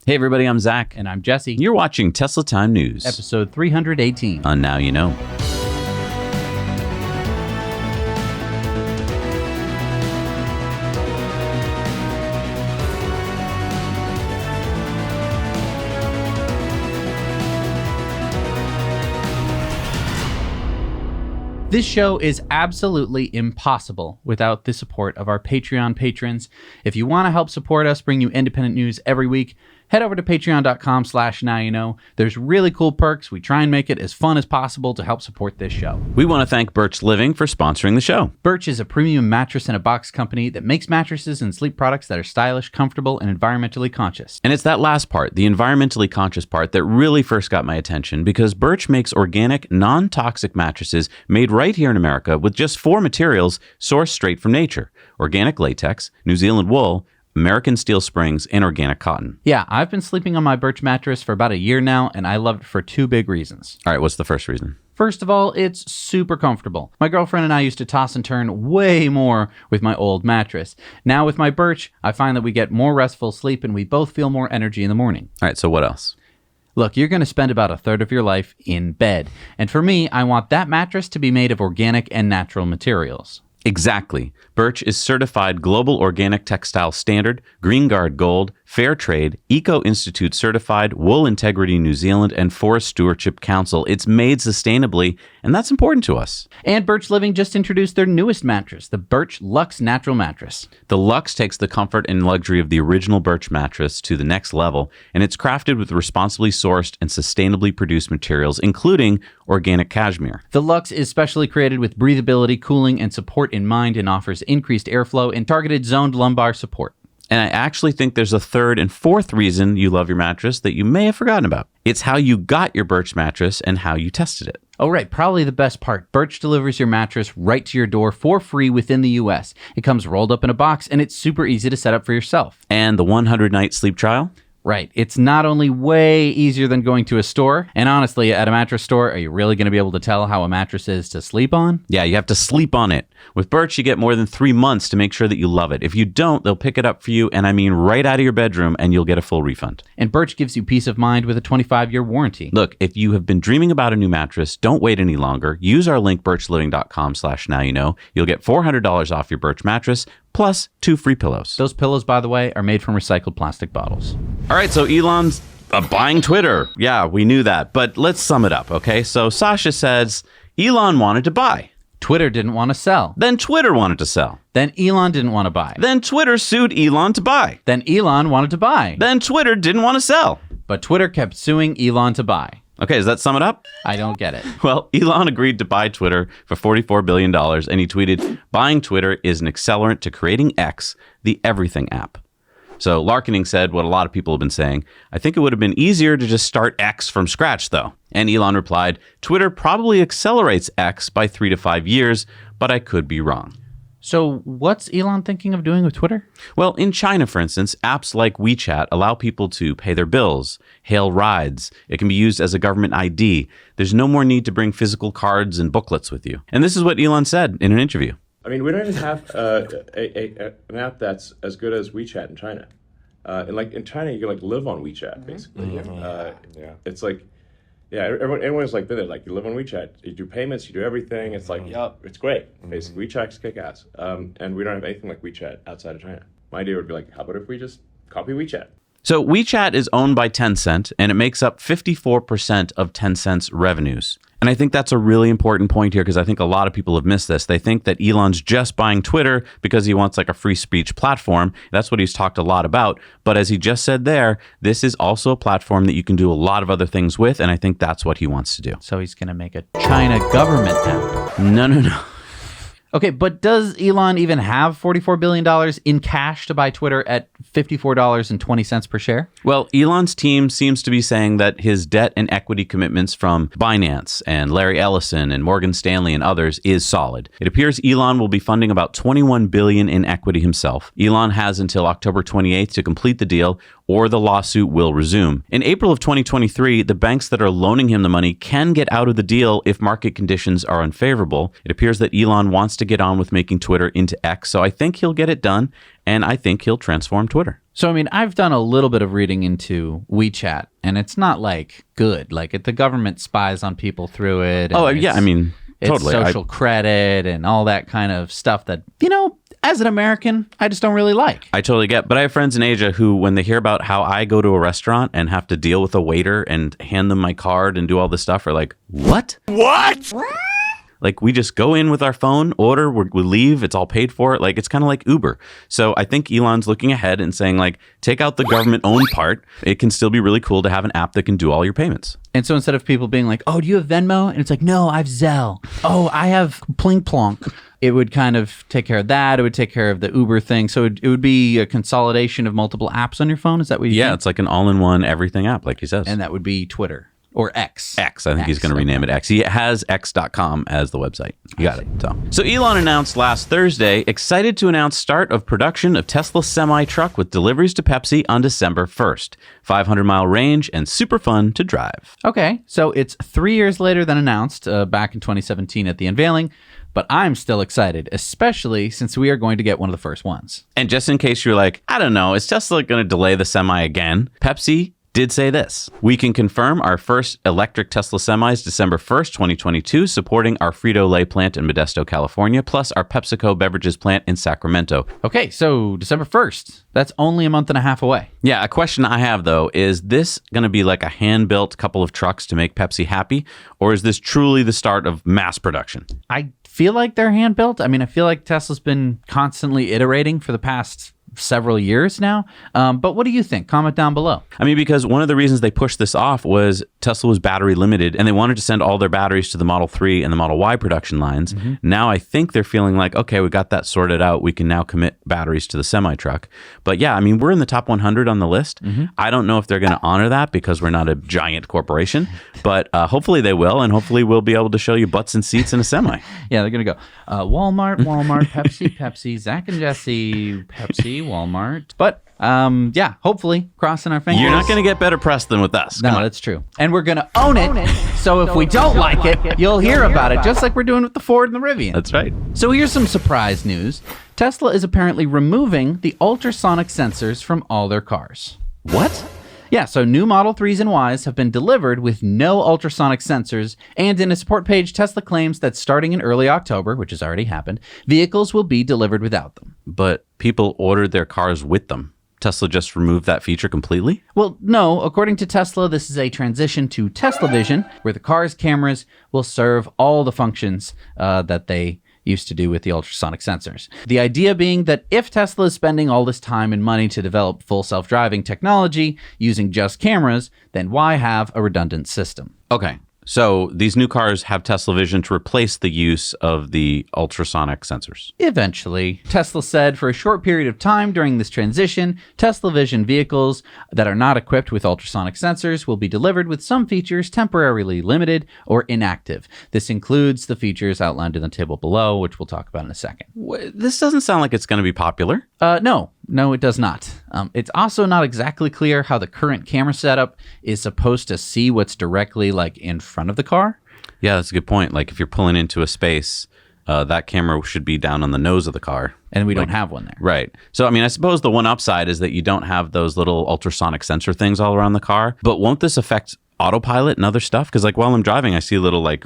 Hey everybody, I'm Zach. And I'm Jesse. You're watching Tesla Time News. Episode 318. On Now You Know. This show is absolutely impossible without the support of our Patreon patrons. If you want to help support us, bring you independent news every week, head over to patreon.com/nowyouknow. There's really cool perks. We try and make it as fun as possible to help support this show. We want to thank Birch Living for sponsoring the show. Birch is a premium mattress and a box company that makes mattresses and sleep products that are stylish, comfortable, and environmentally conscious. And it's that last part, the environmentally conscious part, that really first got my attention because Birch makes organic, non-toxic mattresses made right here in America with just 4 materials sourced straight from nature: organic latex, New Zealand wool, American steel springs, and organic cotton. Yeah, I've been sleeping on my Birch mattress for about a year now, and I love it for 2 big reasons. All right, what's the first reason? First of all, it's super comfortable. My girlfriend and I used to toss and turn way more with my old mattress. Now with my Birch, I find that we get more restful sleep and we both feel more energy in the morning. All right, so what else? Look, you're going to spend about a third of your life in bed. And for me, I want that mattress to be made of organic and natural materials. Exactly. Birch is certified Global Organic Textile Standard, Green Guard Gold, Fair Trade, Eco Institute certified, Wool Integrity New Zealand, and Forest Stewardship Council. It's made sustainably, and that's important to us. And Birch Living just introduced their newest mattress, the Birch Luxe Natural Mattress. The Luxe takes the comfort and luxury of the original Birch mattress to the next level, and it's crafted with responsibly sourced and sustainably produced materials, including organic cashmere. The Luxe is specially created with breathability, cooling, and support in mind and offers increased airflow and targeted zoned lumbar support. And I actually think there's a third and fourth reason you love your mattress that you may have forgotten about. It's how you got your Birch mattress and how you tested it. Oh, right. Probably the best part. Birch delivers your mattress right to your door for free within the U.S. It comes rolled up in a box, and it's super easy to set up for yourself. And the 100-night sleep trial? Right. It's not only way easier than going to a store, and honestly, at a mattress store, are you really going to be able to tell how a mattress is to sleep on? Yeah, you have to sleep on it. With Birch, you get more than 3 months to make sure that you love it. If you don't, they'll pick it up for you, and I mean right out of your bedroom, and you'll get a full refund. And Birch gives you peace of mind with a 25-year warranty. Look, if you have been dreaming about a new mattress, don't wait any longer. Use our link, birchliving.com/nowyouknow. You'll get $400 off your Birch mattress, plus 2 free pillows. Those pillows, by the way, are made from recycled plastic bottles. All right, so Elon's buying Twitter. Yeah, we knew that, but let's sum it up, okay? So Sasha says Elon wanted to buy. Twitter didn't want to sell. Then Twitter wanted to sell. Then Elon didn't want to buy. Then Twitter sued Elon to buy. Then Elon wanted to buy. Then Twitter didn't want to sell. But Twitter kept suing Elon to buy. Okay, does that sum it up? I don't get it. Well, Elon agreed to buy Twitter for $44 billion, and he tweeted, "Buying Twitter is an accelerant to creating X, the everything app." So Larkening said what a lot of people have been saying: "I think it would have been easier to just start X from scratch, though." And Elon replied, "Twitter probably accelerates X by 3 to 5 years, but I could be wrong." So what's Elon thinking of doing with Twitter? Well, in China, for instance, apps like WeChat allow people to pay their bills, hail rides. It can be used as a government ID. There's no more need to bring physical cards and booklets with you. And this is what Elon said in an interview. I mean, we don't even have an app that's as good as WeChat in China. And like in China, you can live on WeChat basically. Yeah. It's like, yeah, everyone's like been there. Like you live on WeChat, you do payments, you do everything. It's like, yeah, it's great. Basically, WeChat's kick ass. And we don't have anything like WeChat outside of China. My idea would be like, how about if we just copy WeChat? So WeChat is owned by Tencent, and it makes up 54% of Tencent's revenues. And I think that's a really important point here because I think a lot of people have missed this. They think that Elon's just buying Twitter because he wants like a free speech platform. That's what he's talked a lot about. But as he just said there, this is also a platform that you can do a lot of other things with. And I think that's what he wants to do. So he's going to make a China government app. No. Okay, but does Elon even have $44 billion in cash to buy Twitter at $54.20 per share? Well, Elon's team seems to be saying that his debt and equity commitments from Binance and Larry Ellison and Morgan Stanley and others is solid. It appears Elon will be funding about $21 billion in equity himself. Elon has until October 28th to complete the deal, or the lawsuit will resume. In April of 2023, the banks that are loaning him the money can get out of the deal if market conditions are unfavorable. It appears that Elon wants to get on with making Twitter into X, so I think he'll get it done. and I think he'll transform Twitter. So, I mean, I've done a little bit of reading into WeChat, and it's not, like, good. Like, the government spies on people through it. Oh, yeah, I mean, totally. It's social credit and all that kind of stuff that, you know, as an American, I just don't really like. I totally get. But I have friends in Asia who, when they hear about how I go to a restaurant and have to deal with a waiter and hand them my card and do all this stuff, are like, what? What? Like, we just go in with our phone, order, we leave, it's all paid for. Like, it's kind of like Uber. So I think Elon's looking ahead and saying, like, take out the government-owned part. It can still be really cool to have an app that can do all your payments. And so instead of people being like, oh, do you have Venmo? And it's like, no, I have Zelle. Oh, I have Plink Plonk. It would kind of take care of that. It would take care of the Uber thing. So it would be a consolidation of multiple apps on your phone. Is that what you think? It's like an all-in-one everything app, like he says. And that would be Twitter. Or X. I think he's going to rename it X. He has X.com as the website. You got it. So Elon announced last Thursday, excited to announce start of production of Tesla semi-truck with deliveries to Pepsi on December 1st. 500-mile range and super fun to drive. Okay, so it's 3 years later than announced, back in 2017 at the unveiling. But I'm still excited, especially since we are going to get one of the first ones. And just in case you're like, I don't know, is Tesla going to delay the semi again? Pepsi did say this. We can confirm our first electric Tesla semis December 1st, 2022, supporting our Frito-Lay plant in Modesto, California, plus our PepsiCo beverages plant in Sacramento. Okay, so December 1st. That's only a month and a half away. Yeah, a question I have, though, is this going to be like a hand-built couple of trucks to make Pepsi happy, or is this truly the start of mass production? I feel like they're hand-built. I mean, I feel like Tesla's been constantly iterating for the past several years now. But what do you think? Comment down below. I mean, because one of the reasons they pushed this off was Tesla was battery limited and they wanted to send all their batteries to the Model 3 and the Model Y production lines. Mm-hmm. Now I think they're feeling like, okay, we got that sorted out. We can now commit batteries to the semi-truck. But yeah, I mean, we're in the top 100 on the list. Mm-hmm. I don't know if they're going to honor that because we're not a giant corporation, but hopefully they will. And hopefully we'll be able to show you butts and seats in a semi. Yeah, they're going to go Walmart, Pepsi, Zach and Jesse, Pepsi, Walmart. But yeah, hopefully, crossing our fingers. You're not going to get better press than with us. No, that's true. And we're going to own it. So if we don't like it, you'll hear about it, just like we're doing with the Ford and the Rivian. That's right. So here's some surprise news. Tesla is apparently removing the ultrasonic sensors from all their cars. What? Yeah, so new Model 3s and Ys have been delivered with no ultrasonic sensors, and in a support page, Tesla claims that starting in early October, which has already happened, vehicles will be delivered without them. But people ordered their cars with them. Tesla just removed that feature completely? Well, no. According to Tesla, this is a transition to Tesla Vision, where the car's cameras will serve all the functions that they used to do with the ultrasonic sensors. The idea being that if Tesla is spending all this time and money to develop full self-driving technology using just cameras, then why have a redundant system? Okay. So these new cars have Tesla Vision to replace the use of the ultrasonic sensors. Eventually. Tesla said for a short period of time during this transition, Tesla Vision vehicles that are not equipped with ultrasonic sensors will be delivered with some features temporarily limited or inactive. This includes the features outlined in the table below, which we'll talk about in a second. This doesn't sound like it's going to be popular. No, it does not. It's also not exactly clear how the current camera setup is supposed to see what's directly like in front of the car. Yeah, that's a good point. Like if you're pulling into a space, that camera should be down on the nose of the car. And we don't have one there. Right. So, I mean, I suppose the one upside is that you don't have those little ultrasonic sensor things all around the car. But won't this affect autopilot and other stuff? Because like while I'm driving, I see little like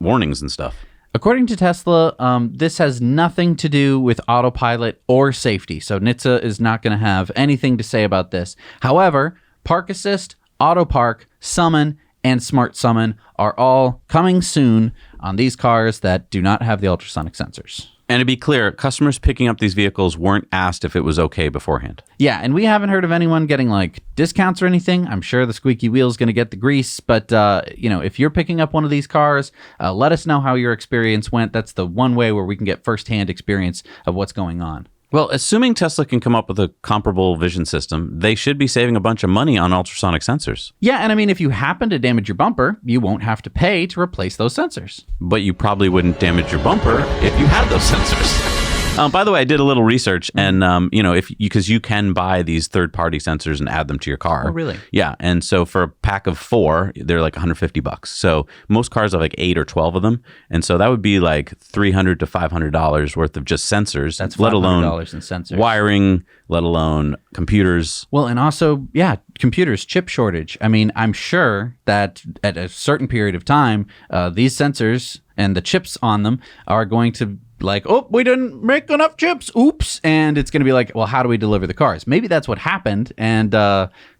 warnings and stuff. According to Tesla, this has nothing to do with autopilot or safety. So NHTSA is not going to have anything to say about this. However, Park Assist, Auto Park, Summon, and Smart Summon are all coming soon on these cars that do not have the ultrasonic sensors. And to be clear, customers picking up these vehicles weren't asked if it was okay beforehand. Yeah, and we haven't heard of anyone getting like discounts or anything. I'm sure the squeaky wheel is going to get the grease, but if you're picking up one of these cars, let us know how your experience went. That's the one way where we can get firsthand experience of what's going on. Well, assuming Tesla can come up with a comparable vision system, they should be saving a bunch of money on ultrasonic sensors. Yeah, and I mean, if you happen to damage your bumper, you won't have to pay to replace those sensors. But you probably wouldn't damage your bumper if you had those sensors. By the way, I did a little research, and because you can buy these third-party sensors and add them to your car. Oh, really? Yeah, and so for a pack of 4, they're like $150. So most cars have like 8 or 12 of them, and so that would be like $300 to $500 worth of just sensors. That's let alone $500 in sensors. wiring, let alone computers. Well, and also, computers, chip shortage. I mean, I'm sure that at a certain period of time, these sensors and the chips on them are going to we didn't make enough chips. Oops. And it's going to be like, well, how do we deliver the cars? Maybe that's what happened. And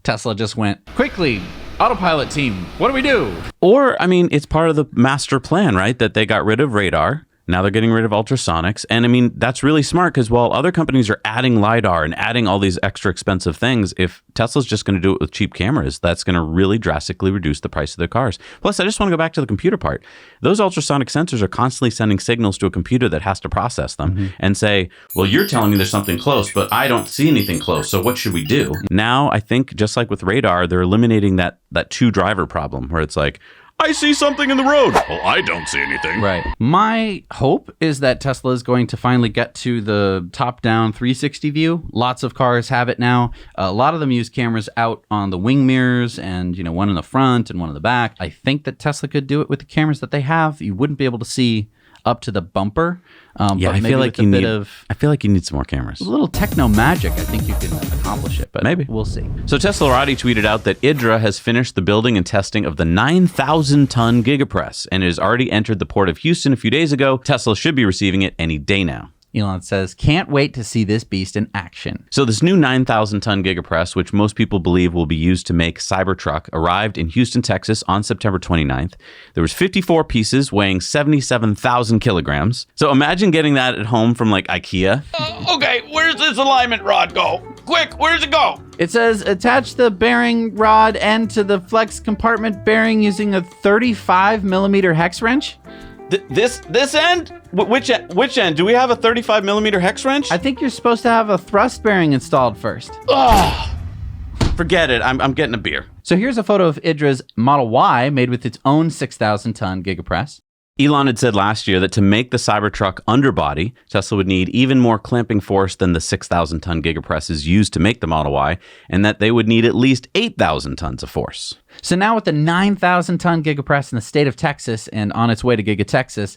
Tesla just went, quickly, autopilot team, what do we do? Or, I mean, it's part of the master plan, right? That they got rid of radar. Now they're getting rid of ultrasonics. And I mean, that's really smart because while other companies are adding LiDAR and adding all these extra expensive things, if Tesla's just going to do it with cheap cameras, that's going to really drastically reduce the price of their cars. Plus, I just want to go back to the computer part. Those ultrasonic sensors are constantly sending signals to a computer that has to process them and say, well, you're telling me there's something close, but I don't see anything close. So what should we do? Now, I think just like with radar, they're eliminating that two-driver problem where it's like, I see something in the road. Well, I don't see anything. Right. My hope is that Tesla is going to finally get to the top-down 360 view. Lots of cars have it now. A lot of them use cameras out on the wing mirrors and, one in the front and one in the back. I think that Tesla could do it with the cameras that they have. You wouldn't be able to see up to the bumper. I feel like you need some more cameras. A little techno magic. I think you can accomplish it, but maybe we'll see. So Teslarati tweeted out that IDRA has finished the building and testing of the 9,000-ton GigaPress and it has already entered the port of Houston a few days ago. Tesla should be receiving it any day now. Elon says, can't wait to see this beast in action. So this new 9,000-ton GigaPress, which most people believe will be used to make Cybertruck, arrived in Houston, Texas on September 29th. There was 54 pieces weighing 77,000 kilograms. So imagine getting that at home from like IKEA. Okay, where's this alignment rod go? Quick, where's it go? It says, attach the bearing rod end to the flex compartment bearing using a 35mm hex wrench. This end? Which end? Do we have a 35mm hex wrench? I think you're supposed to have a thrust bearing installed first. Oh, forget it. I'm getting a beer. So here's a photo of IDRA's Model Y made with its own 6,000-ton GigaPress. Elon had said last year that to make the Cybertruck underbody, Tesla would need even more clamping force than the 6,000-ton GigaPresses used to make the Model Y, and that they would need at least 8,000 tons of force. So now with the 9,000-ton GigaPress in the state of Texas and on its way to Giga Texas,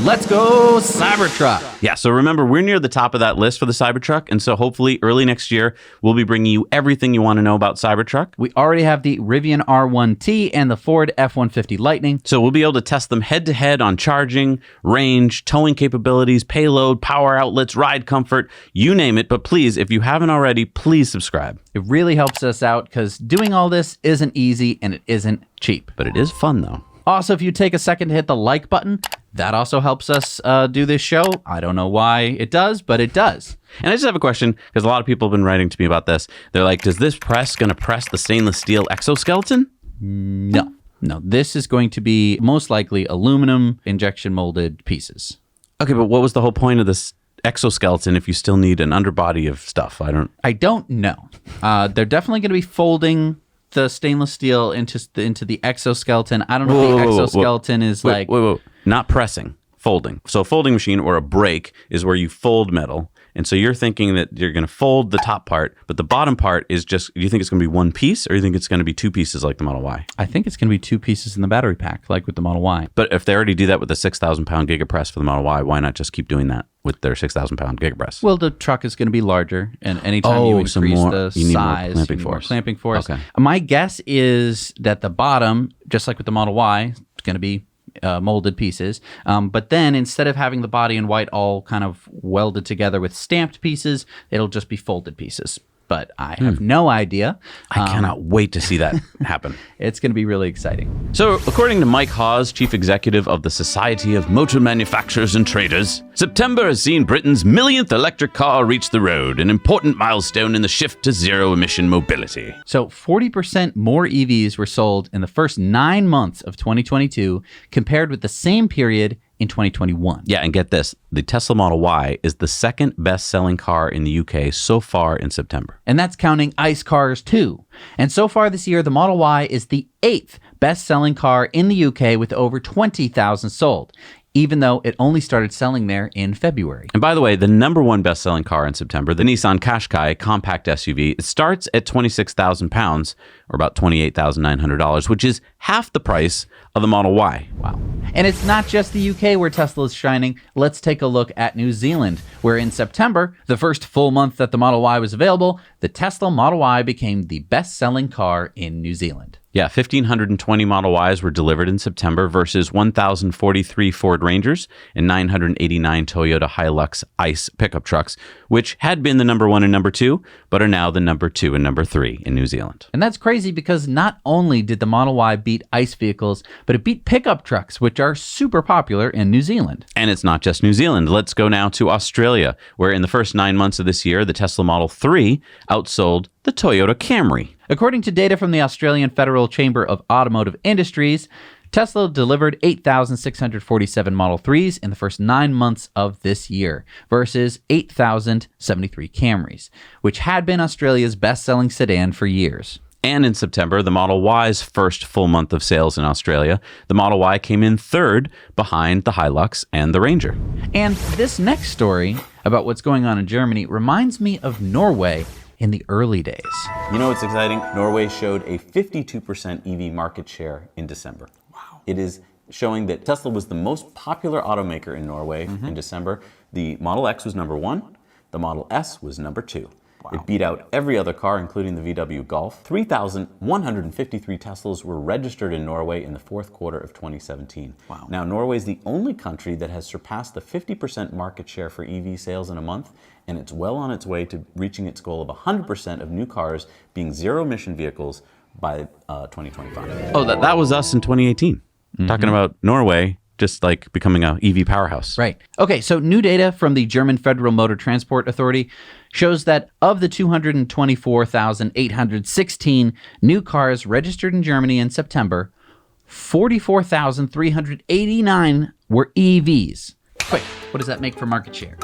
let's go Cybertruck. Yeah, so remember, we're near the top of that list for the Cybertruck, and so hopefully early next year, we'll be bringing you everything you want to know about Cybertruck. We already have the Rivian R1T and the Ford F-150 Lightning. So we'll be able to test them head-to-head on charging, range, towing capabilities, payload, power outlets, ride comfort, you name it. But please, if you haven't already, please subscribe. It really helps us out because doing all this isn't easy and it isn't cheap. But it is fun, though. Also, if you take a second to hit the like button, that also helps us do this show. I don't know why it does, but it does. And I just have a question, because a lot of people have been writing to me about this. They're like, is this press going to press the stainless steel exoskeleton? No. This is going to be most likely aluminum injection molded pieces. Okay, but what was the whole point of this exoskeleton if you still need an underbody of stuff? I don't know. They're definitely going to be folding the stainless steel into the exoskeleton. I don't know if the exoskeleton is like... Wait. Not pressing, folding. So a folding machine or a brake is where you fold metal. And so you're thinking that you're going to fold the top part, but the bottom part is just, do you think it's going to be one piece or do you think it's going to be two pieces like the Model Y? I think it's going to be two pieces in the battery pack, like with the Model Y. But if they already do that with the 6,000-pound GigaPress for the Model Y, why not just keep doing that with their 6,000-pound GigaPress? Well, the truck is going to be larger, and anytime you increase the size, you need more clamping force. Okay. My guess is that the bottom, just like with the Model Y, is going to be molded pieces. But then instead of having the body and white all kind of welded together with stamped pieces, it'll just be folded pieces. But I have no idea. I cannot wait to see that happen. It's going to be really exciting. So, according to Mike Hawes, chief executive of the Society of Motor Manufacturers and Traders, September has seen Britain's millionth electric car reach the road, an important milestone in the shift to zero-emission mobility. So, 40% more EVs were sold in the first 9 months of 2022 compared with the same period in 2021. Yeah, and get this, the Tesla Model Y is the second best-selling car in the UK so far in September. And that's counting ICE cars too. And so far this year, the Model Y is the 8th best-selling car in the UK with over 20,000 sold. even though it only started selling there in February. And by the way, the number one best-selling car in September, the Nissan Qashqai compact SUV, it starts at 26,000 pounds, or about $28,900, which is half the price of the Model Y. Wow. And it's not just the UK where Tesla is shining. Let's take a look at New Zealand, where in September, the first full month that the Model Y was available, the Tesla Model Y became the best-selling car in New Zealand. Yeah, 1,520 Model Ys were delivered in September versus 1,043 Ford Rangers and 989 Toyota Hilux ICE pickup trucks, which had been the number 1 and number 2, but are now the number 2 and number 3 in New Zealand. And that's crazy because not only did the Model Y beat ICE vehicles, but it beat pickup trucks, which are super popular in New Zealand. And it's not just New Zealand. Let's go now to Australia, where in the first 9 months of this year, the Tesla Model 3 outsold the Toyota Camry. According to data from the Australian Federal Chamber of Automotive Industries, Tesla delivered 8,647 Model 3s in the first 9 months of this year versus 8,073 Camrys, which had been Australia's best-selling sedan for years. And in September, the Model Y's first full month of sales in Australia, the Model Y came in third behind the Hilux and the Ranger. And this next story about what's going on in Germany reminds me of Norway in the early days. You know what's exciting? Norway showed a 52% EV market share in December. Wow. It is showing that Tesla was the most popular automaker in Norway in December. The Model X was number 1. The Model S was number 2. Wow. It beat out every other car, including the VW Golf. 3,153 Teslas were registered in Norway in the fourth quarter of 2017. Wow. Now, Norway is the only country that has surpassed the 50% market share for EV sales in a month, and it's well on its way to reaching its goal of 100% of new cars being zero-emission vehicles by 2025. Oh, that was us in 2018, talking about Norway just like becoming a EV powerhouse. Right. Okay, so new data from the German Federal Motor Transport Authority shows that of the 224,816 new cars registered in Germany in September, 44,389 were EVs. Quick, what does that make for market share?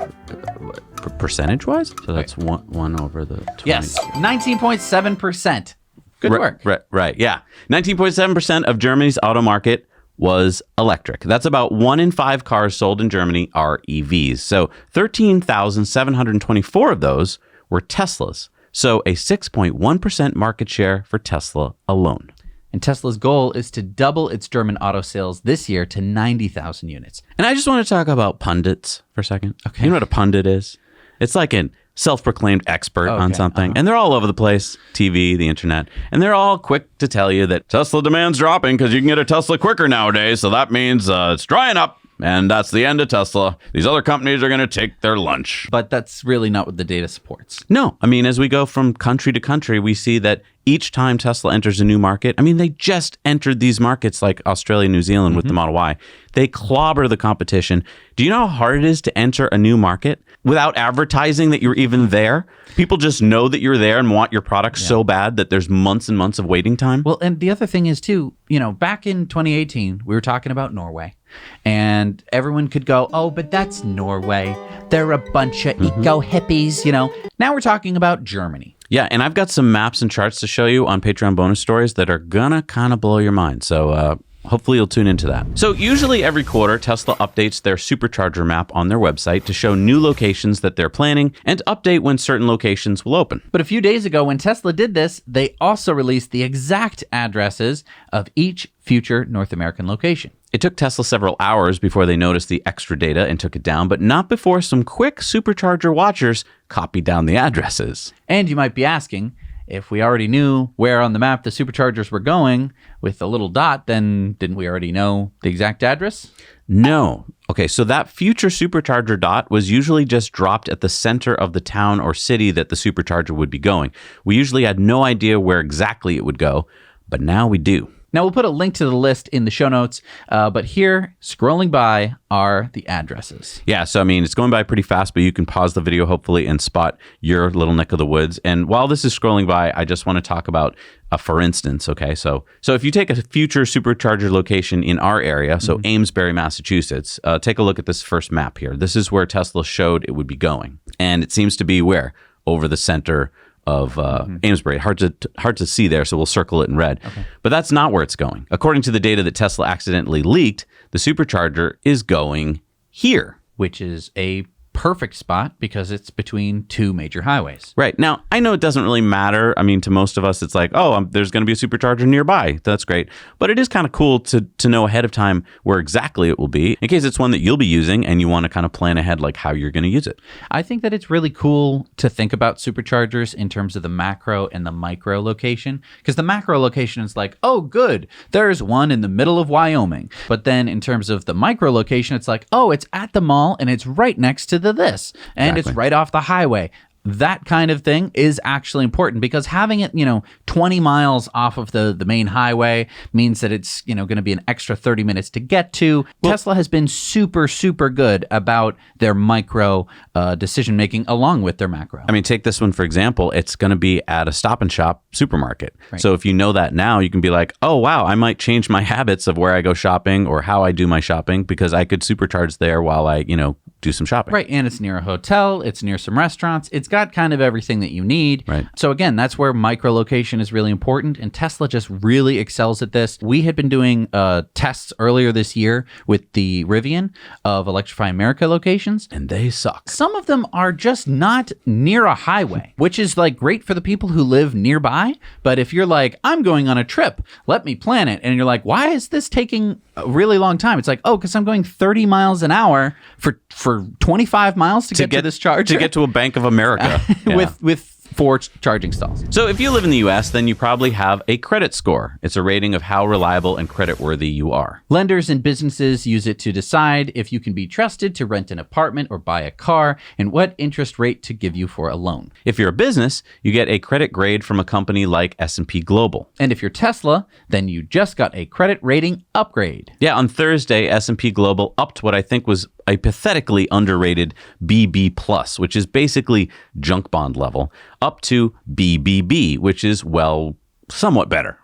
Percentage-wise? So that's one over the 20. Yes, 19.7%. Good work. Right, yeah. 19.7% of Germany's auto market was electric. That's about 1 in 5 cars sold in Germany are EVs. So 13,724 of those were Teslas. So a 6.1% market share for Tesla alone. And Tesla's goal is to double its German auto sales this year to 90,000 units. And I just want to talk about pundits for a second. Okay. You know what a pundit is? It's like an self-proclaimed expert on something. And they're all over the place, TV, the internet. And they're all quick to tell you that Tesla demand's dropping because you can get a Tesla quicker nowadays. So that means it's drying up. And that's the end of Tesla. These other companies are going to take their lunch. But that's really not what the data supports. No. I mean, as we go from country to country, we see that each time Tesla enters a new market, I mean, they just entered these markets like Australia, New Zealand with the Model Y. They clobber the competition. Do you know how hard it is to enter a new market without advertising that you're even there? People just know that you're there and want your product so bad that there's months and months of waiting time. Well, and the other thing is too, you know, back in 2018, we were talking about Norway. And everyone could go, oh, but that's Norway. They're a bunch of eco hippies, you know. Now we're talking about Germany. Yeah, and I've got some maps and charts to show you on Patreon bonus stories that are gonna kind of blow your mind. So hopefully you'll tune into that. So usually every quarter, Tesla updates their Supercharger map on their website to show new locations that they're planning and update when certain locations will open. But a few days ago, when Tesla did this, they also released the exact addresses of each future North American location. It took Tesla several hours before they noticed the extra data and took it down, but not before some quick Supercharger watchers copied down the addresses. And you might be asking, if we already knew where on the map the Superchargers were going with a little dot, then didn't we already know the exact address? No. Okay, so that future Supercharger dot was usually just dropped at the center of the town or city that the Supercharger would be going. We usually had no idea where exactly it would go, but now we do. Now, we'll put a link to the list in the show notes, but here, scrolling by, are the addresses. Yeah, so I mean, it's going by pretty fast, but you can pause the video, hopefully, and spot your little neck of the woods. And while this is scrolling by, I just want to talk about, for instance, okay, so if you take a future Supercharger location in our area, so Amesbury, Massachusetts, take a look at this first map here. This is where Tesla showed it would be going. And it seems to be where? Over the center of Amesbury. Hard to see there, so we'll circle it in red. Okay. But that's not where it's going. According to the data that Tesla accidentally leaked, the Supercharger is going here. Which is a perfect spot because it's between two major highways. Right. Now, I know it doesn't really matter. I mean, to most of us, it's like, oh, there's going to be a Supercharger nearby. That's great. But it is kind of cool to know ahead of time where exactly it will be in case it's one that you'll be using and you want to kind of plan ahead like how you're going to use it. I think that it's really cool to think about Superchargers in terms of the macro and the micro location, because the macro location is like, oh, good, there's one in the middle of Wyoming. But then in terms of the micro location, it's like, oh, it's at the mall and it's right next to this, and Exactly. it's right off the highway. That kind of thing is actually important because having it, 20 miles off of the main highway means that it's, going to be an extra 30 minutes to get to. Tesla has been super, super good about their micro decision making along with their macro. I mean, take this one, for example. It's going to be at a Stop and Shop supermarket. Right. So if you know that now, you can be like, oh, wow, I might change my habits of where I go shopping or how I do my shopping because I could supercharge there while I, do some shopping. Right. And it's near a hotel. It's near some restaurants. It's got kind of everything that you need. Right. So again, that's where micro location is really important. And Tesla just really excels at this. We had been doing tests earlier this year with the Rivian of Electrify America locations. And they suck. Some of them are just not near a highway, which is like great for the people who live nearby. But if you're like, I'm going on a trip, let me plan it. And you're like, why is this taking a really long time? It's like, oh, because I'm going 30 miles an hour for 25 miles to get to this charger. To get to a Bank of America. Yeah. with 4 charging stalls. So if you live in the U.S., then you probably have a credit score. It's a rating of how reliable and creditworthy you are. Lenders and businesses use it to decide if you can be trusted to rent an apartment or buy a car and what interest rate to give you for a loan. If you're a business, you get a credit grade from a company like S&P Global. And if you're Tesla, then you just got a credit rating upgrade. Yeah, on Thursday, S&P Global upped what I think was a pathetically underrated BB+, which is basically junk bond level, up to BBB, which is, well, somewhat better.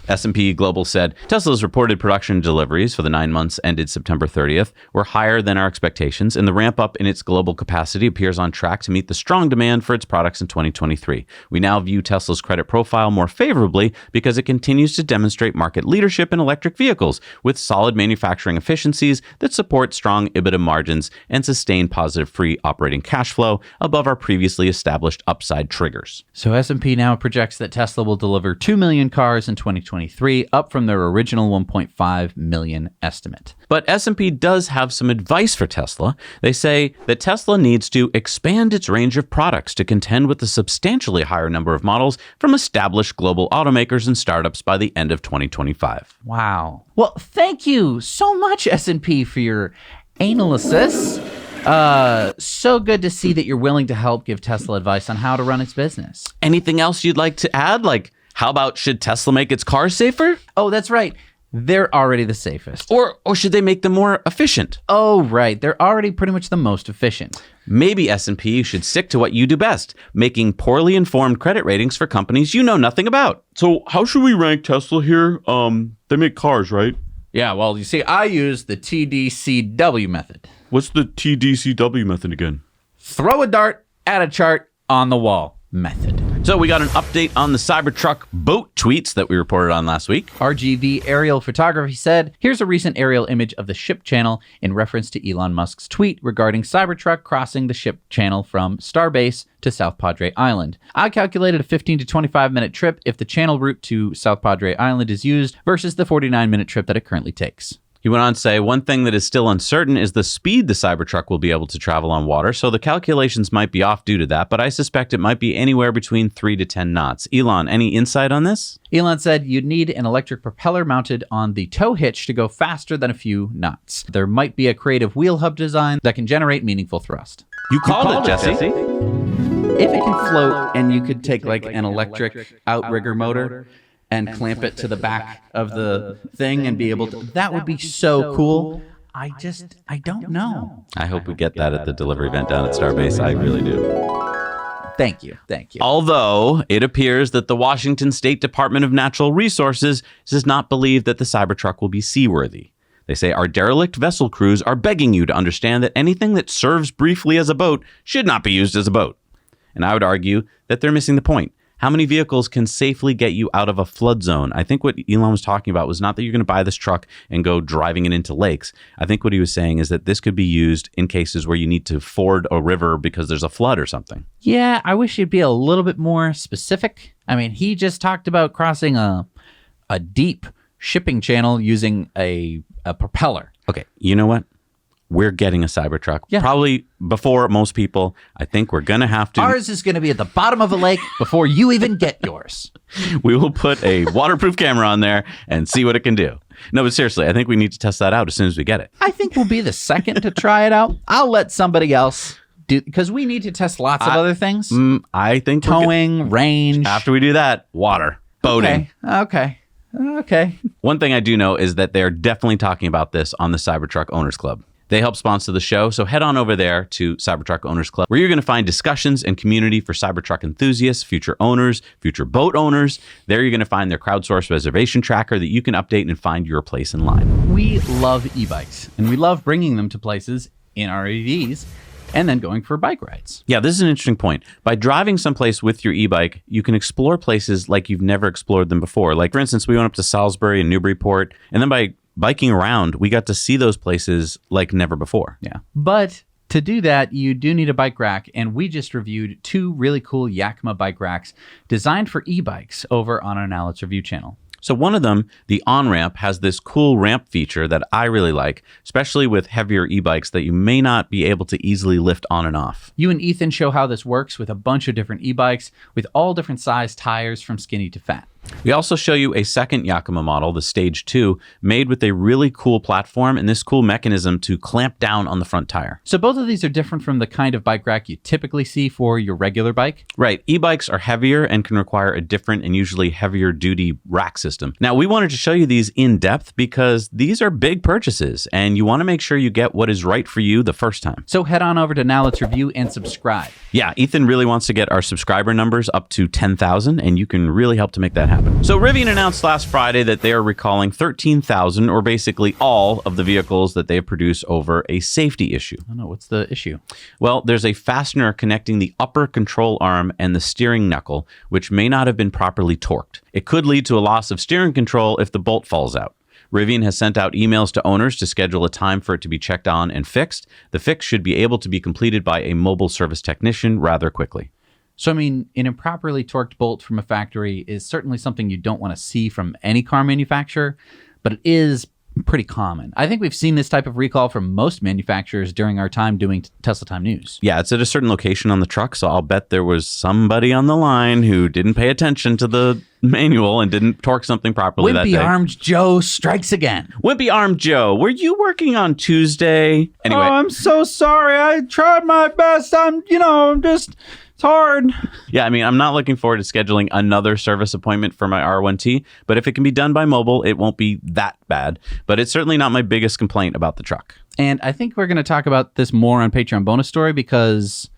S&P Global said Tesla's reported production deliveries for the 9 months ended September 30th were higher than our expectations, and the ramp up in its global capacity appears on track to meet the strong demand for its products in 2023. We now view Tesla's credit profile more favorably because it continues to demonstrate market leadership in electric vehicles with solid manufacturing efficiencies that support strong EBITDA margins and sustain positive free operating cash flow above our previously established upside triggers. So S&P now projects that Tesla will deliver 2 million cars in 2023, up from their original 1.5 million estimate. But S&P does have some advice for Tesla. They say that Tesla needs to expand its range of products to contend with the substantially higher number of models from established global automakers and startups by the end of 2025. Wow. Well, thank you so much, S&P, for your analysis. So good to see that you're willing to help give Tesla advice on how to run its business. Anything else you'd like to add? Like, how about should Tesla make its cars safer? Oh, that's right. They're already the safest. Or should they make them more efficient? Oh, right. They're already pretty much the most efficient. Maybe S&P should stick to what you do best, making poorly informed credit ratings for companies you know nothing about. So how should we rank Tesla here? They make cars, right? Yeah, well, you see, I use the TDCW method. What's the TDCW method again? Throw a dart at a chart on the wall method. So we got an update on the Cybertruck boat tweets that we reported on last week. RGV Aerial Photography said, here's a recent aerial image of the ship channel in reference to Elon Musk's tweet regarding Cybertruck crossing the ship channel from Starbase to South Padre Island. I calculated a 15 to 25 minute trip if the channel route to South Padre Island is used versus the 49-minute trip that it currently takes. He went on to say, one thing that is still uncertain is the speed the Cybertruck will be able to travel on water, so the calculations might be off due to that, but I suspect it might be anywhere between 3 to 10 knots. Elon, any insight on this? Elon said you'd need an electric propeller mounted on the tow hitch to go faster than a few knots. There might be a creative wheel hub design that can generate meaningful thrust. You called it, Jesse. If it can float and you could take like an electric outrigger motor and clamp it to the back of the thing and be able to, that would be so cool. I don't know. I hope we get that at the delivery event down at Starbase. I really do. Thank you. Although it appears that the Washington State Department of Natural Resources does not believe that the Cybertruck will be seaworthy. They say our derelict vessel crews are begging you to understand that anything that serves briefly as a boat should not be used as a boat. And I would argue that they're missing the point. How many vehicles can safely get you out of a flood zone? I think what Elon was talking about was not that you're going to buy this truck and go driving it into lakes. I think what he was saying is that this could be used in cases where you need to ford a river because there's a flood or something. Yeah, I wish he'd be a little bit more specific. I mean, he just talked about crossing a deep shipping channel using a propeller. Okay, you know what? We're getting a Cybertruck. Yeah. Probably before most people. I think we're going to have to. Ours is going to be at the bottom of a lake before you even get yours. We will put a waterproof camera on there and see what it can do. No, but seriously, I think we need to test that out as soon as we get it. I think we'll be the second to try it out. I'll let somebody else do, because we need to test lots of other things. I think Towing, range. after we do that, water, boating. Okay. One thing I do know is that they're definitely talking about this on the Cybertruck Owners Club. They help sponsor the show, so head on over there to Cybertruck Owners Club, where you're going to find discussions and community for Cybertruck enthusiasts, future owners, future boat owners. There you're going to find their crowdsourced reservation tracker that you can update and find your place in line. We love e-bikes, and we love bringing them to places in our EVs and then going for bike rides. Yeah, this is an interesting point. By driving someplace with your e-bike, you can explore places like you've never explored them before. Like, for instance, we went up to Salisbury and Newburyport, and then by biking around, we got to see those places like never before. Yeah. But to do that, you do need a bike rack, and we just reviewed 2 really cool Yakima bike racks designed for e-bikes over on our Now Let's Review channel. So one of them, the on-ramp, has this cool ramp feature that I really like, especially with heavier e-bikes that you may not be able to easily lift on and off. You and Ethan show how this works with a bunch of different e-bikes with all different size tires from skinny to fat. We also show you a second Yakima model, the Stage 2, made with a really cool platform and this cool mechanism to clamp down on the front tire. So both of these are different from the kind of bike rack you typically see for your regular bike. Right. E-bikes are heavier and can require a different and usually heavier duty rack system. Now, we wanted to show you these in depth because these are big purchases and you want to make sure you get what is right for you the first time. So head on over to Now Let's Review and subscribe. Yeah, Ethan really wants to get our subscriber numbers up to 10,000 and you can really help to make that happen. So Rivian announced last Friday that they are recalling 13,000 or basically all of the vehicles that they have produced over a safety issue. I don't know, what's the issue? Well, there's a fastener connecting the upper control arm and the steering knuckle, which may not have been properly torqued. It could lead to a loss of steering control if the bolt falls out. Rivian has sent out emails to owners to schedule a time for it to be checked on and fixed. The fix should be able to be completed by a mobile service technician rather quickly. So, I mean, an improperly torqued bolt from a factory is certainly something you don't want to see from any car manufacturer, but it is pretty common. I think we've seen this type of recall from most manufacturers during our time doing Tesla Time News. Yeah, it's at a certain location on the truck, so I'll bet there was somebody on the line who didn't pay attention to the manual and didn't torque something properly that day. Wimpy-armed Joe strikes again. Wimpy-armed Joe, were you working on Tuesday? Anyway. Oh, I'm so sorry. I tried my best. It's hard. Yeah, I mean, I'm not looking forward to scheduling another service appointment for my R1T, but if it can be done by mobile, it won't be that bad. But it's certainly not my biggest complaint about the truck. And I think we're going to talk about this more on Patreon Bonus Story because,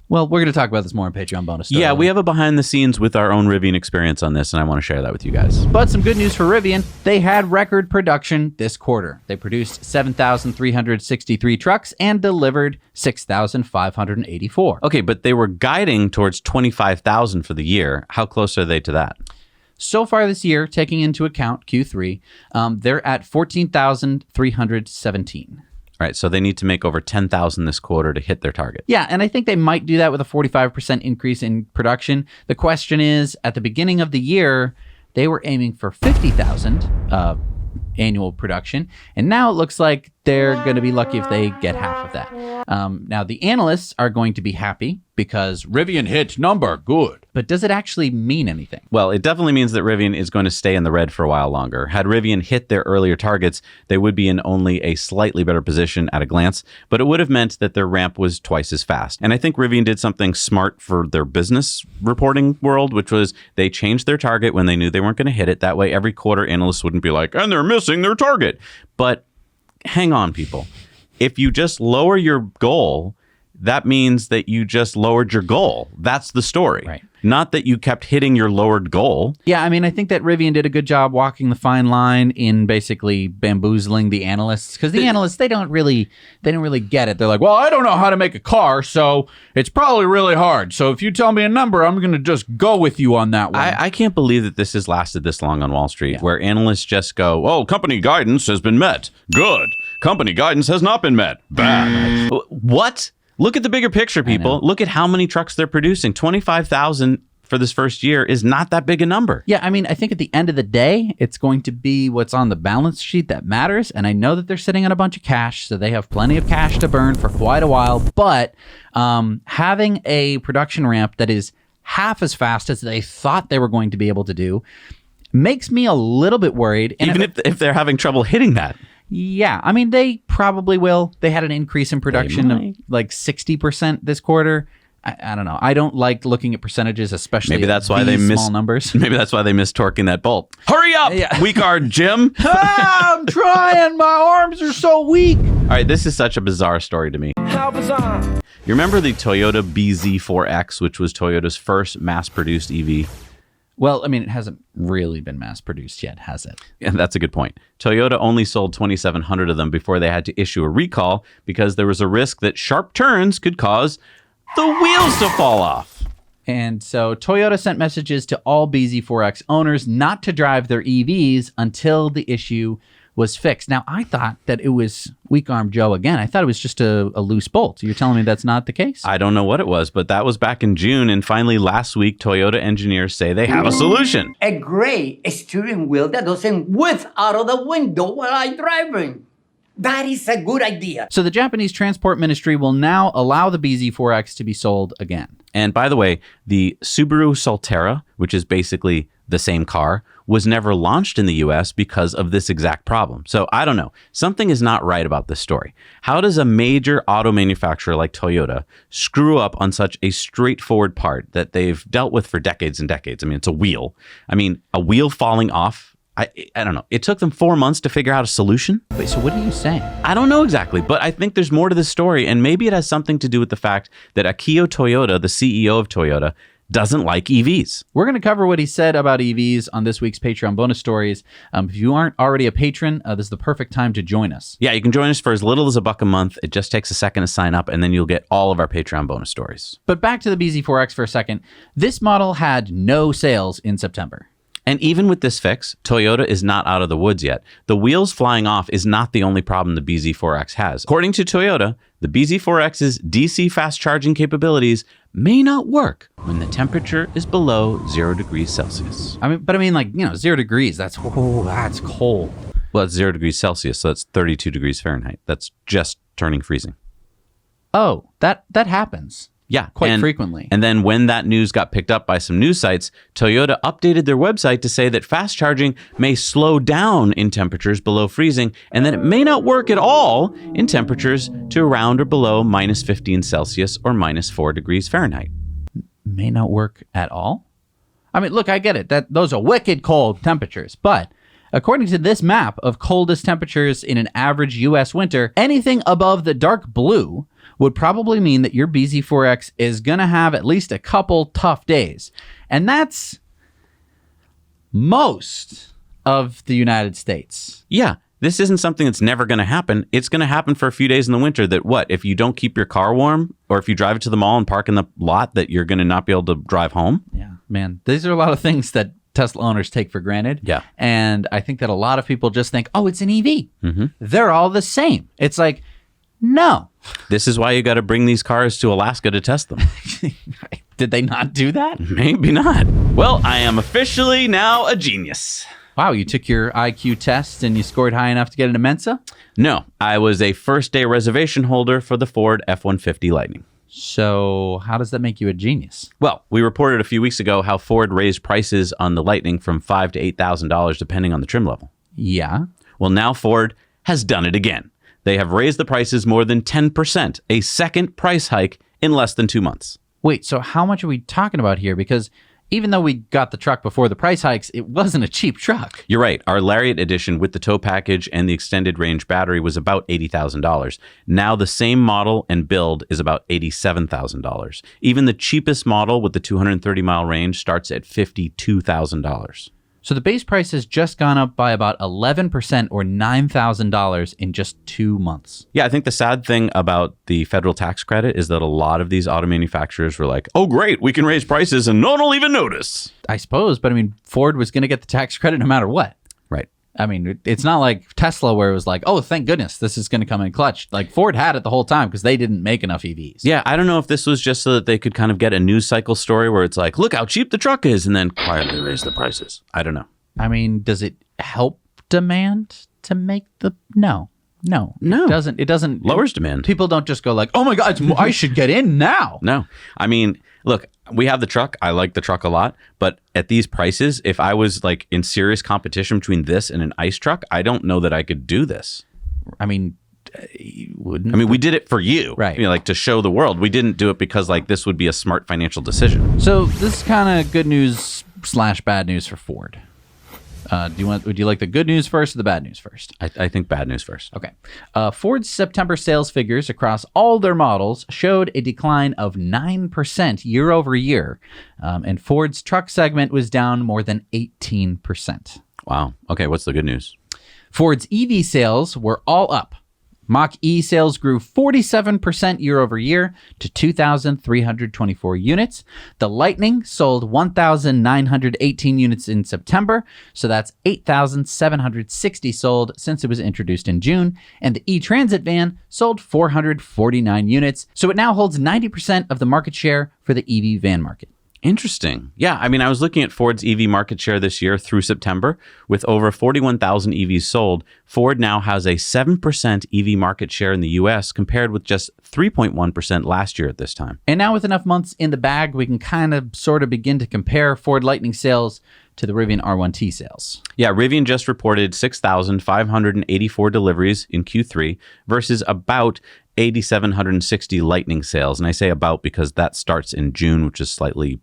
well, we're going to talk about this more on Patreon Bonus Story. Yeah, we have a behind the scenes with our own Rivian experience on this, and I want to share that with you guys. But some good news for Rivian. They had record production this quarter. They produced 7,363 trucks and delivered 6,584. Okay, but they were guiding towards 25,000 for the year. How close are they to that? So far this year, taking into account Q3, they're at 14,317. All right, so they need to make over 10,000 this quarter to hit their target. Yeah, and I think they might do that with a 45% increase in production. The question is, at the beginning of the year, they were aiming for 50,000 annual production, and now it looks like they're going to be lucky if they get half of that. Now, the analysts are going to be happy because Rivian hit number good. But does it actually mean anything? Well, it definitely means that Rivian is going to stay in the red for a while longer. Had Rivian hit their earlier targets, they would be in only a slightly better position at a glance, but it would have meant that their ramp was twice as fast. And I think Rivian did something smart for their business reporting world, which was they changed their target when they knew they weren't going to hit it. That way, every quarter, analysts wouldn't be like, and they're missing their target. But hang on, people. If you just lower your goal, that means that you just lowered your goal. That's the story. Right. not that you kept hitting your lowered goal. Yeah, I mean, I think that Rivian did a good job walking the fine line in basically bamboozling the analysts, because the analysts, they don't really get it. They're like, well, I don't know how to make a car, so it's probably really hard. So if you tell me a number, I'm going to just go with you on that one. I can't believe that this has lasted this long on Wall Street, where analysts just go, oh, company guidance has been met. Good. Company guidance has not been met. Bad. What? Look at the bigger picture, people. Look at how many trucks they're producing. 25,000 for this first year is not that big a number. Yeah, I mean, I think at the end of the day, it's going to be what's on the balance sheet that matters. And I know that they're sitting on a bunch of cash, so they have plenty of cash to burn for quite a while. But having a production ramp that is half as fast as they thought they were going to be able to do makes me a little bit worried. And even if they're having trouble hitting that. Yeah, I mean, they probably will. They had an increase in production of like 60% this quarter. I don't know. I don't like looking at percentages, especially maybe that's why they small numbers. Maybe that's why they missed torquing that bolt. Hurry up, weak arm Jim. I'm trying. My arms are so weak. All right, this is such a bizarre story to me. How bizarre. You remember the Toyota BZ4X, which was Toyota's first mass-produced EV? Well, I mean, it hasn't really been mass-produced yet, has it? Yeah, that's a good point. Toyota only sold 2,700 of them before they had to issue a recall because there was a risk that sharp turns could cause the wheels to fall off. And so Toyota sent messages to all BZ4X owners not to drive their EVs until the issue was fixed. Now, I thought that it was weak arm Joe again. I thought it was just a loose bolt. You're telling me that's not the case? I don't know what it was, but that was back in June. And finally, last week, Toyota engineers say they have a solution. A gray steering wheel that doesn't whiz out of the window while I'm driving. That is a good idea. So the Japanese Transport Ministry will now allow the BZ4X to be sold again. And by the way, the Subaru Solterra, which is basically the same car, was never launched in the US because of this exact problem. So I don't know. Something is not right about this story. How does a major auto manufacturer like Toyota screw up on such a straightforward part that they've dealt with for decades and decades? I mean, it's a wheel. I mean, a wheel falling off. I don't know. It took them 4 months to figure out a solution. Wait, so what are you saying? I don't know exactly, but I think there's more to this story, and maybe it has something to do with the fact that Akio Toyoda, the CEO of Toyota, doesn't like EVs. We're going to cover what he said about EVs on this week's Patreon bonus stories. If you aren't already a patron, this is the perfect time to join us. Yeah, you can join us for as little as $1 a month. It just takes a second to sign up, and then you'll get all of our Patreon bonus stories. But back to the BZ4X for a second. This model had no sales in September. And even with this fix, Toyota is not out of the woods yet. The wheels flying off is not the only problem the BZ4X has. According to Toyota, the BZ4X's DC fast charging capabilities may not work when the temperature is below 0 degrees Celsius. I mean, like, 0 degrees. That's cold. Well, it's 0 degrees Celsius, so that's 32 degrees Fahrenheit. That's just turning freezing. Oh, that happens. Yeah, quite frequently. And then when that news got picked up by some news sites, Toyota updated their website to say that fast charging may slow down in temperatures below freezing, and that it may not work at all in temperatures to around or below minus 15 Celsius or minus 4 degrees Fahrenheit. May not work at all? I mean, look, I get it. Those are wicked cold temperatures, but according to this map of coldest temperatures in an average U.S. winter, anything above the dark blue would probably mean that your BZ4X is going to have at least a couple tough days. And that's most of the United States. Yeah, this isn't something that's never going to happen. It's going to happen for a few days in the winter that if you don't keep your car warm, or if you drive it to the mall and park in the lot, that you're going to not be able to drive home? Yeah, man, these are a lot of things that Tesla owners take for granted. Yeah. And I think that a lot of people just think, oh, it's an EV. Mm-hmm. They're all the same. It's like, no. This is why you got to bring these cars to Alaska to test them. Did they not do that? Maybe not. Well, I am officially now a genius. Wow, you took your IQ test and you scored high enough to get into Mensa? No, I was a first-day reservation holder for the Ford F-150 Lightning. So how does that make you a genius? Well, we reported a few weeks ago how Ford raised prices on the Lightning from $5,000 to $8,000 depending on the trim level. Yeah. Well, now Ford has done it again. They have raised the prices more than 10%, a second price hike in less than 2 months. Wait, so how much are we talking about here? Because even though we got the truck before the price hikes, it wasn't a cheap truck. You're right. Our Lariat edition with the tow package and the extended range battery was about $80,000. Now the same model and build is about $87,000. Even the cheapest model with the 230-mile range starts at $52,000. So the base price has just gone up by about 11% or $9,000 in just 2 months. Yeah, I think the sad thing about the federal tax credit is that a lot of these auto manufacturers were like, oh, great, we can raise prices and no one will even notice. I suppose, but I mean, Ford was going to get the tax credit no matter what. Right. I mean, it's not like Tesla where it was like, oh, thank goodness, this is going to come in clutch. Like Ford had it the whole time because they didn't make enough EVs. Yeah, I don't know if this was just so that they could kind of get a news cycle story where it's like, look how cheap the truck is, and then quietly raise the prices. I don't know. I mean, does it help demand to make the... No. It doesn't. Lowers demand. People don't just go like, oh my God, I should get in now. No. I mean, look, we have the truck. I like the truck a lot. But at these prices, if I was like in serious competition between this and an ICE truck, I don't know that I could do this. I mean, you wouldn't. I mean, we did it for you. Right. You know, like to show the world. We didn't do it because like this would be a smart financial decision. So this is kind of good news / bad news for Ford. Would you like the good news first or the bad news first? I think bad news first. Okay. Ford's September sales figures across all their models showed a decline of 9% year over year, and Ford's truck segment was down more than 18%. Wow. Okay, what's the good news? Ford's EV sales were all up. Mach-E sales grew 47% year over year to 2,324 units. The Lightning sold 1,918 units in September, so that's 8,760 sold since it was introduced in June. And the E-Transit van sold 449 units, so it now holds 90% of the market share for the EV van market. Interesting. Yeah, I mean, I was looking at Ford's EV market share this year through September. With over 41,000 EVs sold, Ford now has a 7% EV market share in the U.S. compared with just 3.1% last year at this time. And now with enough months in the bag, we can kind of sort of begin to compare Ford Lightning sales to the Rivian R1T sales. Yeah, Rivian just reported 6,584 deliveries in Q3 versus about 8,760 Lightning sales. And I say about because that starts in June, which is slightly,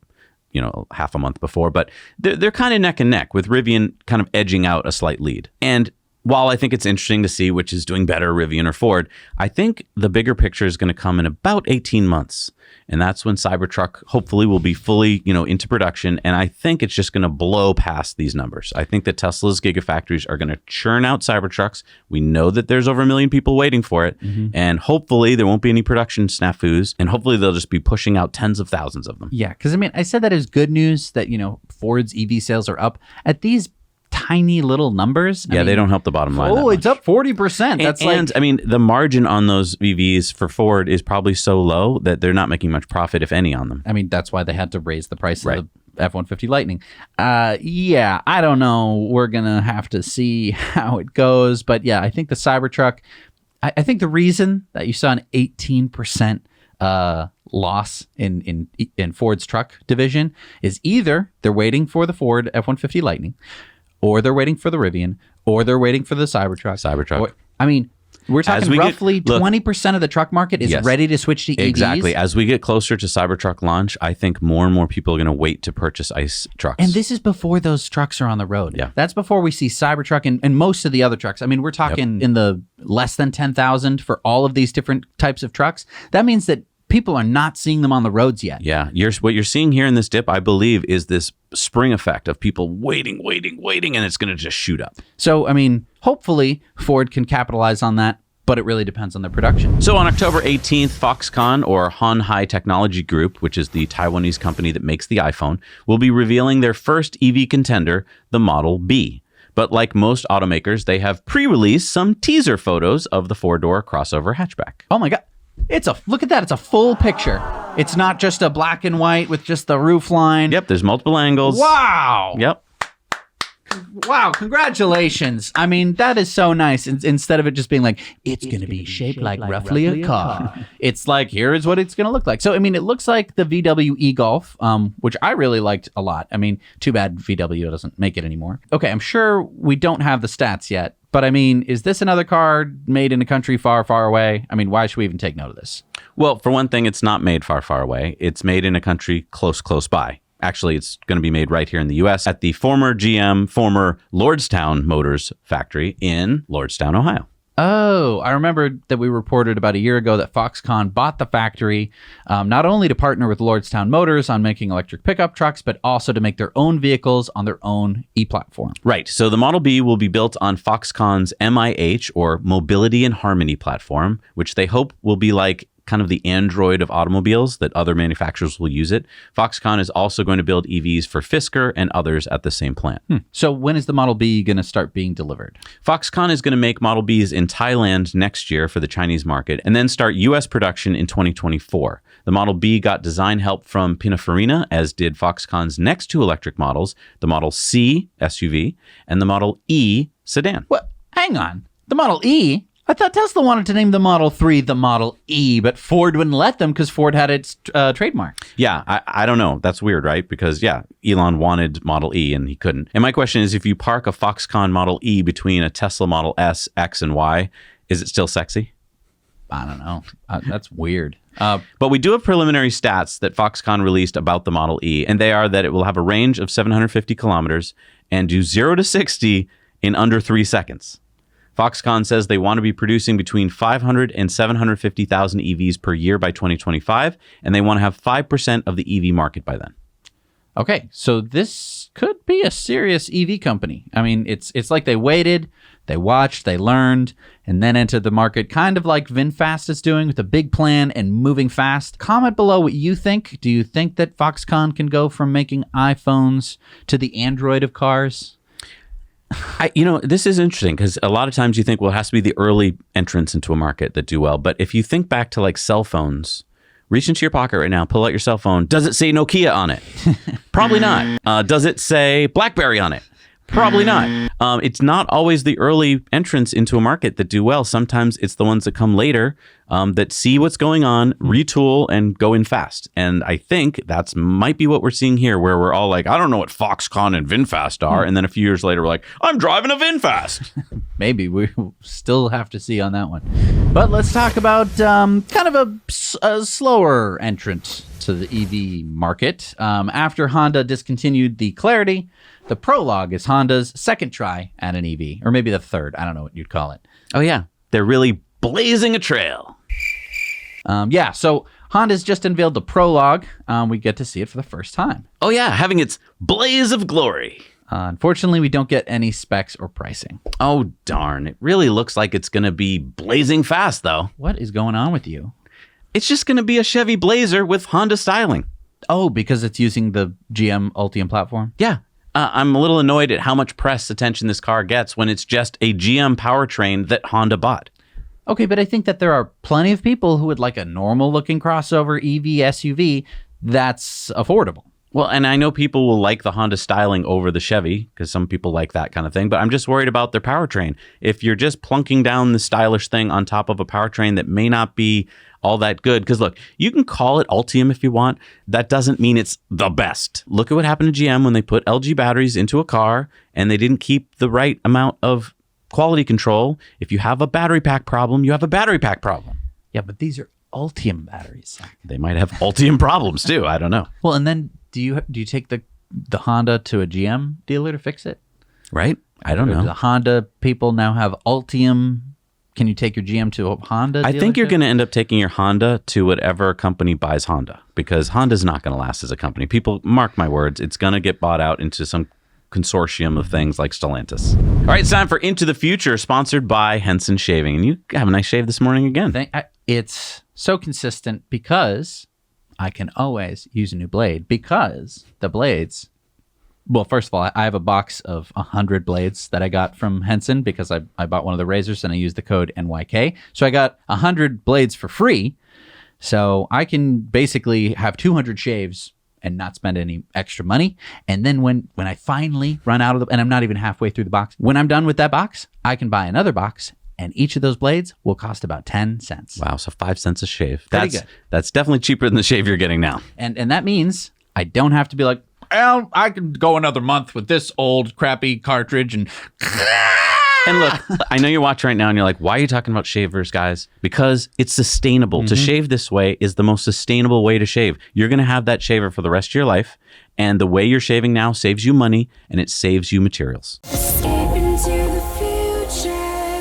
half a month before. But they're kind of neck and neck, with Rivian kind of edging out a slight lead. And while I think it's interesting to see which is doing better, Rivian or Ford, I think the bigger picture is going to come in about 18 months. And that's when Cybertruck hopefully will be fully, into production. And I think it's just going to blow past these numbers. I think that Tesla's gigafactories are going to churn out Cybertrucks. We know that there's over 1 million people waiting for it. Mm-hmm. And hopefully there won't be any production snafus. And hopefully they'll just be pushing out tens of thousands of them. Yeah, because I mean, I said that as good news that, Ford's EV sales are up at these tiny little numbers. I mean, they don't help the bottom line. Oh, it's up 40%. That's and I mean, the margin on those EVs for Ford is probably so low that they're not making much profit, if any, on them. I mean, that's why they had to raise the price of the F-150 Lightning. Yeah, I don't know. We're going to have to see how it goes. But yeah, I think the Cybertruck, I think the reason that you saw an 18% loss in Ford's truck division is either they're waiting for the Ford F-150 Lightning, or they're waiting for the Rivian, or they're waiting for the Cybertruck. Or, I mean, we're talking roughly 20% of the truck market is ready to switch to EVs. Exactly. As we get closer to Cybertruck launch, I think more and more people are going to wait to purchase ICE trucks. And this is before those trucks are on the road. Yeah. That's before we see Cybertruck and most of the other trucks. I mean, we're talking in the less than 10,000 for all of these different types of trucks. That means that people are not seeing them on the roads yet. Yeah. What you're seeing here in this dip, I believe, is this spring effect of people waiting, and it's going to just shoot up. So, I mean, hopefully Ford can capitalize on that, but it really depends on their production. So on October 18th, Foxconn, or Han Hai Technology Group, which is the Taiwanese company that makes the iPhone, will be revealing their first EV contender, the Model B. But like most automakers, they have pre-released some teaser photos of the four-door crossover hatchback. Oh my God. Look at that. It's a full picture. It's not just a black and white with just the roof line. Yep, there's multiple angles. Wow. Yep. Wow, congratulations. I mean, that is so nice. Instead of it just being like, it's going to be shaped like roughly a car. It's like, here is what it's going to look like. So, I mean, it looks like the VW e-Golf, which I really liked a lot. I mean, too bad VW doesn't make it anymore. Okay, I'm sure we don't have the stats yet. But I mean, is this another car made in a country far, far away? I mean, why should we even take note of this? Well, for one thing, it's not made far, far away. It's made in a country close by. Actually, it's going to be made right here in the U.S. at the former GM, former Lordstown Motors factory in Lordstown, Ohio. Oh, I remember that we reported about a year ago that Foxconn bought the factory not only to partner with Lordstown Motors on making electric pickup trucks, but also to make their own vehicles on their own e-platform. Right. So the Model B will be built on Foxconn's MIH, or Mobility and Harmony platform, which they hope will be like kind of the Android of automobiles, that other manufacturers will use it. Foxconn is also going to build EVs for Fisker and others at the same plant. So when is the Model B going to start being delivered? Foxconn is going to make Model Bs in Thailand next year for the Chinese market and then start U.S. production in 2024. The Model B got design help from Pininfarina, as did Foxconn's next two electric models, the Model C SUV and the Model E sedan. What? Hang on. The Model E? I thought Tesla wanted to name the Model 3 the Model E, but Ford wouldn't let them because Ford had its trademark. Yeah, I don't know. That's weird, right? Because, yeah, Elon wanted Model E and he couldn't. And my question is, if you park a Foxconn Model E between a Tesla Model S, X, and Y, is it still sexy? I don't know. That's weird. But we do have preliminary stats that Foxconn released about the Model E, and they are that it will have a range of 750 kilometers and do 0 to 60 in under 3 seconds. Foxconn says they want to be producing between 500 and 750,000 EVs per year by 2025, and they want to have 5% of the EV market by then. Okay, so this could be a serious EV company. I mean, it's like they waited, they watched, they learned, and then entered the market, kind of like VinFast is doing, with a big plan and moving fast. Comment below what you think. Do you think that Foxconn can go from making iPhones to the Android of cars? This is interesting because a lot of times you think, well, it has to be the early entrants into a market that do well. But if you think back to like cell phones, reach into your pocket right now, pull out your cell phone. Does it say Nokia on it? Probably not. Does it say BlackBerry on it? Probably not. It's not always the early entrants into a market that do well. Sometimes it's the ones that come later that see what's going on, retool, and go in fast. And I think that's might be what we're seeing here, where we're all like, I don't know what Foxconn and VinFast are. And then a few years later, we're like, I'm driving a VinFast. Maybe. We still have to see on that one. But let's talk about kind of a slower entrant to the EV market. After Honda discontinued the Clarity, the Prologue is Honda's second try at an EV, or maybe the third. I don't know what you'd call it. Oh, yeah. They're really blazing a trail. So Honda's just unveiled the Prologue. We get to see it for the first time. Oh, yeah. Having its blaze of glory. Unfortunately, we don't get any specs or pricing. Oh, darn. It really looks like it's going to be blazing fast, though. What is going on with you? It's just going to be a Chevy Blazer with Honda styling. Oh, because it's using the GM Ultium platform? Yeah. I'm a little annoyed at how much press attention this car gets when it's just a GM powertrain that Honda bought. Okay, but I think that there are plenty of people who would like a normal-looking crossover EV SUV that's affordable. Well, and I know people will like the Honda styling over the Chevy because some people like that kind of thing, but I'm just worried about their powertrain. If you're just plunking down the stylish thing on top of a powertrain that may not be all that good, because look, you can call it Ultium if you want. That doesn't mean it's the best. Look at what happened to GM when they put LG batteries into a car and they didn't keep the right amount of quality control. If you have a battery pack problem, you have a battery pack problem. Yeah, but these are Ultium batteries. They might have Ultium problems too. I don't know. Well, and then do you take the Honda to a GM dealer to fix it? Right? I don't know. The Honda people now have Ultium. Can you take your GM to a Honda I think you're dealership? going to end up taking your Honda to whatever company buys Honda, because Honda's not going to last as a company. People, mark my words, it's going to get bought out into some consortium of things like Stellantis. All right, it's time for Into the Future, sponsored by Henson Shaving. And you have a nice shave this morning again. It's so consistent because I can always use a new blade, because the blades... Well, first of all, I have a box of 100 blades that I got from Henson because I bought one of the razors and I used the code NYK. So I got 100 blades for free. So I can basically have 200 shaves and not spend any extra money. And then when I finally run out of and I'm not even halfway through the box, when I'm done with that box, I can buy another box. And each of those blades will cost about 10 cents. Wow, so 5 cents a shave. Pretty good. That's definitely cheaper than the shave you're getting now. And that means I don't have to be like, well, I can go another month with this old crappy cartridge and And look, I know you're watching right now and you're like, why are you talking about shavers, guys? Because it's sustainable. To shave this way is the most sustainable way to shave. You're going to have that shaver for the rest of your life. And the way you're shaving now saves you money and it saves you materials.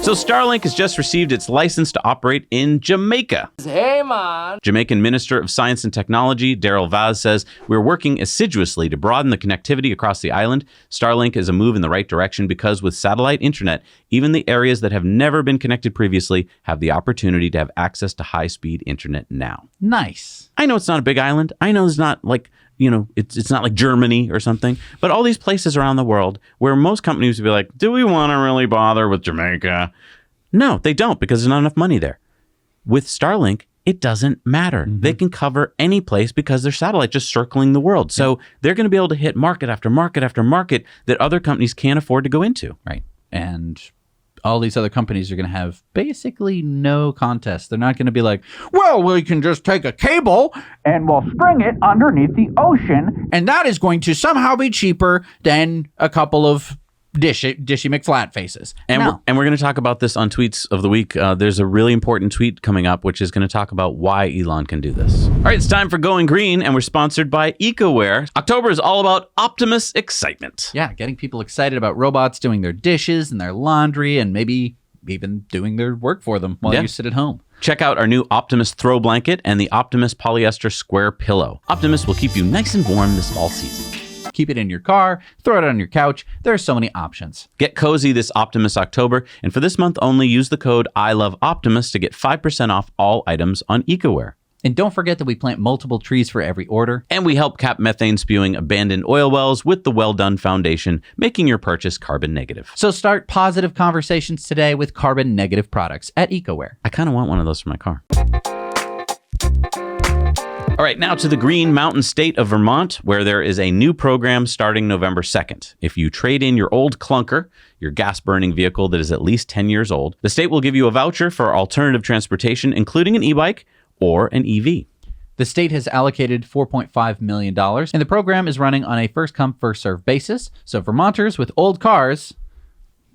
So Starlink has just received its license to operate in Jamaica. Hey, man. Jamaican Minister of Science and Technology, Daryl Vaz, says, we're working assiduously to broaden the connectivity across the island. Starlink is a move in the right direction because with satellite internet, even the areas that have never been connected previously have the opportunity to have access to high-speed internet now. Nice. I know it's not a big island. I know it's not like, it's not like Germany or something, but all these places around the world where most companies would be like, do we want to really bother with Jamaica? No, they don't because there's not enough money there. With Starlink, it doesn't matter. They can cover any place because they're satellite just circling the world. So they're going to be able to hit market after market after market that other companies can't afford to go into. Right. And all these other companies are going to have basically no contest. They're not going to be like, well, we can just take a cable and we'll string it underneath the ocean, and that is going to somehow be cheaper than a couple of dishy McFlat faces. And we're going to talk about this on Tweets of the Week. There's a really important tweet coming up, which is going to talk about why Elon can do this. All right, it's time for Going Green, and we're sponsored by EcoWare. October is all about Optimus excitement. Yeah, getting people excited about robots doing their dishes and their laundry and maybe even doing their work for them while you sit at home. Check out our new Optimus throw blanket and the Optimus polyester square pillow. Optimus will keep you nice and warm this fall season. Keep it in your car, throw it on your couch. There are so many options. Get cozy this Optimus October, and for this month only, use the code ILOVEOPTIMUS to get 5% off all items on EcoWare. And don't forget that we plant multiple trees for every order. And we help cap methane spewing abandoned oil wells with the Well Done Foundation, making your purchase carbon negative. So start positive conversations today with carbon negative products at EcoWare. I kind of want one of those for my car. All right, now to the Green Mountain state of Vermont, where there is a new program starting November 2nd. If you trade in your old clunker, your gas-burning vehicle that is at least 10 years old, the state will give you a voucher for alternative transportation, including an e-bike or an EV. The state has allocated $4.5 million, and the program is running on a first-come, first-served basis. So Vermonters with old cars,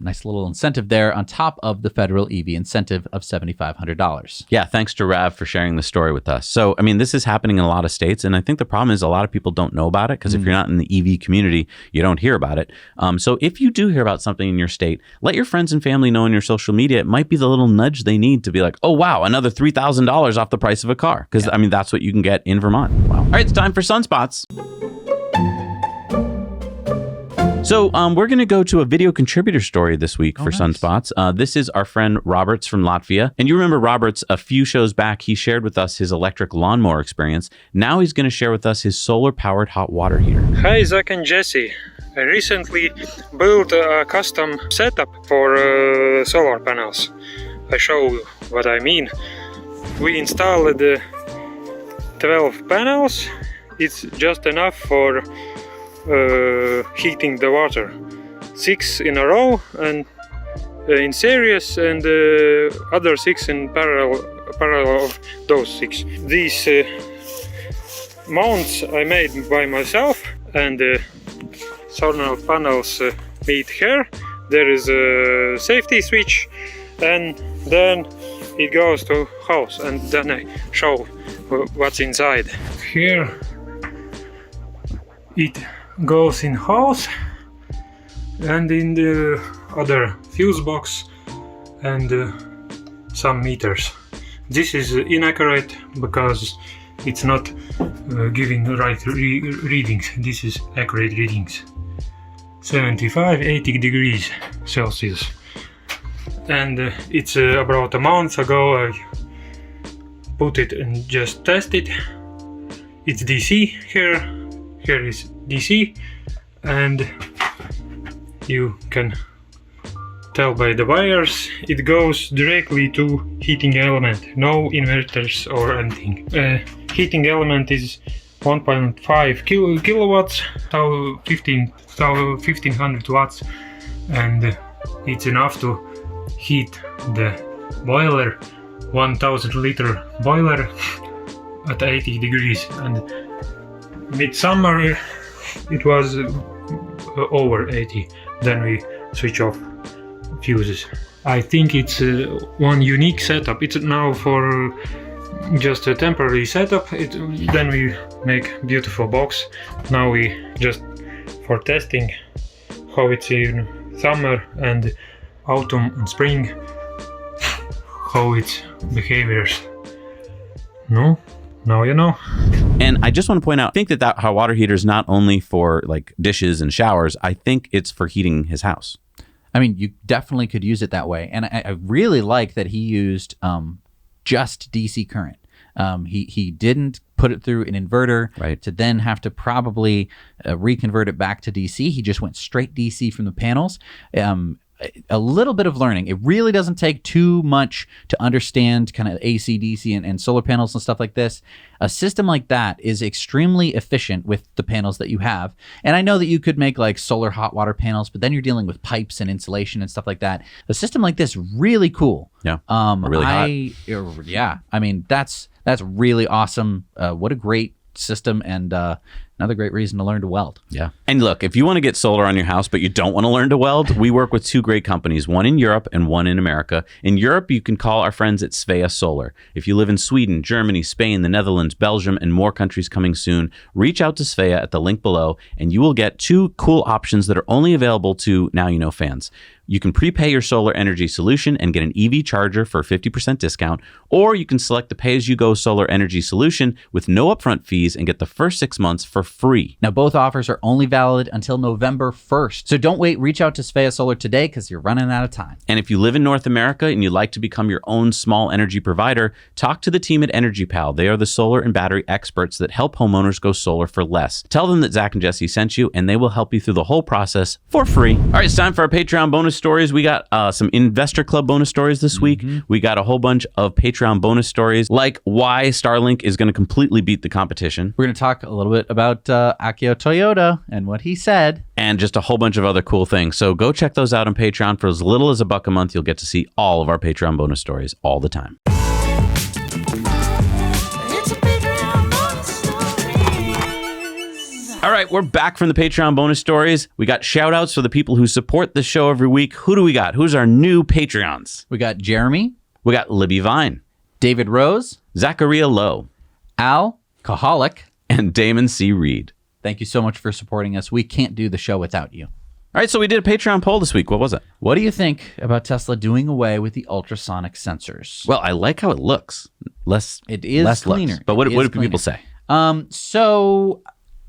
nice little incentive there on top of the federal EV incentive of $7,500. Yeah, thanks to Rav for sharing the story with us. So, I mean, this is happening in a lot of states, and I think the problem is a lot of people don't know about it because if you're not in the EV community, you don't hear about it. So if you do hear about something in your state, let your friends and family know on your social media. It might be the little nudge they need to be like, oh, wow, another $3,000 off the price of a car. Because, I mean, that's what you can get in Vermont. Wow. All right, it's time for Sunspots. So we're going to go to a video contributor story this week for Sunspots. This is our friend Roberts from Latvia. And you remember Roberts, a few shows back, he shared with us his electric lawnmower experience. Now he's going to share with us his solar-powered hot water heater. Hi, Zach and Jesse. I recently built a custom setup for solar panels. I show you what I mean. We installed 12 panels. It's just enough for heating the water. 6 in a row and in series, and other 6 in parallel of those 6. These mounts I made by myself, and solar panels meet here. There is a safety switch, and then it goes to house, and then I show what's inside. Here it goes in house and in the other fuse box and some meters. This is inaccurate because it's not giving the right readings. This is accurate readings. 75, 80 degrees Celsius. And it's about a month ago I put it and just tested. It's DC here. Here is DC, and you can tell by the wires it goes directly to heating element, no inverters or anything. Heating element is 1.5 kilowatts, 1500 watts, and it's enough to heat the boiler, 1000 liter boiler at 80 degrees. And midsummer it was over 80, then we switch off fuses. I think it's one unique setup. It's now for just a temporary setup. Then we make beautiful box. Now we just for testing how it's in summer and autumn and spring, how its behaviors. No? Now you know. And I just want to point out, I think that hot water heater is not only for like dishes and showers. I think it's for heating his house. I mean, you definitely could use it that way. And I really like that he used just DC current. He didn't put it through an inverter to then have to probably reconvert it back to DC. He just went straight DC from the panels. A little bit of learning. It really doesn't take too much to understand kind of AC, DC, and solar panels and stuff like this. A system like that is extremely efficient with the panels that you have. And I know that you could make like solar hot water panels, but then you're dealing with pipes and insulation and stuff like that. A system like this, really cool. Yeah. Really hot. Yeah. I mean, that's really awesome. What a great system, and another great reason to learn to weld. Yeah. And look, if you want to get solar on your house, but you don't want to learn to weld, we work with two great companies, one in Europe and one in America. In Europe, you can call our friends at Svea Solar. If you live in Sweden, Germany, Spain, the Netherlands, Belgium, and more countries coming soon, reach out to Svea at the link below, and you will get two cool options that are only available to Now You Know fans. You can prepay your solar energy solution and get an EV charger for a 50% discount, or you can select the pay-as-you-go solar energy solution with no upfront fees and get the first 6 months for free. Now, both offers are only valid until November 1st. So don't wait. Reach out to Svea Solar today because you're running out of time. And if you live in North America and you'd like to become your own small energy provider, talk to the team at Energy Pal. They are the solar and battery experts that help homeowners go solar for less. Tell them that Zach and Jesse sent you, and they will help you through the whole process for free. All right, it's time for our Patreon bonus stories. We got some Investor Club bonus stories this week. We got a whole bunch of Patreon bonus stories, like why Starlink is going to completely beat the competition. We're going to talk a little bit about Akio Toyoda and what he said. And just a whole bunch of other cool things. So go check those out on Patreon. For as little as $1 a month, you'll get to see all of our Patreon bonus stories all the time. All right, we're back from the Patreon bonus stories. We got shout outs for the people who support the show every week. Who do we got? Who's our new Patreons? We got Jeremy. We got Libby Vine. David Rose. Zacharia Lowe. Al Kaholic. And Damon C. Reed. Thank you so much for supporting us. We can't do the show without you. All right, so we did a Patreon poll this week. What was it? What do you think about Tesla doing away with the ultrasonic sensors? Well, I like how it looks. It is less cleaner. But what do people say? So,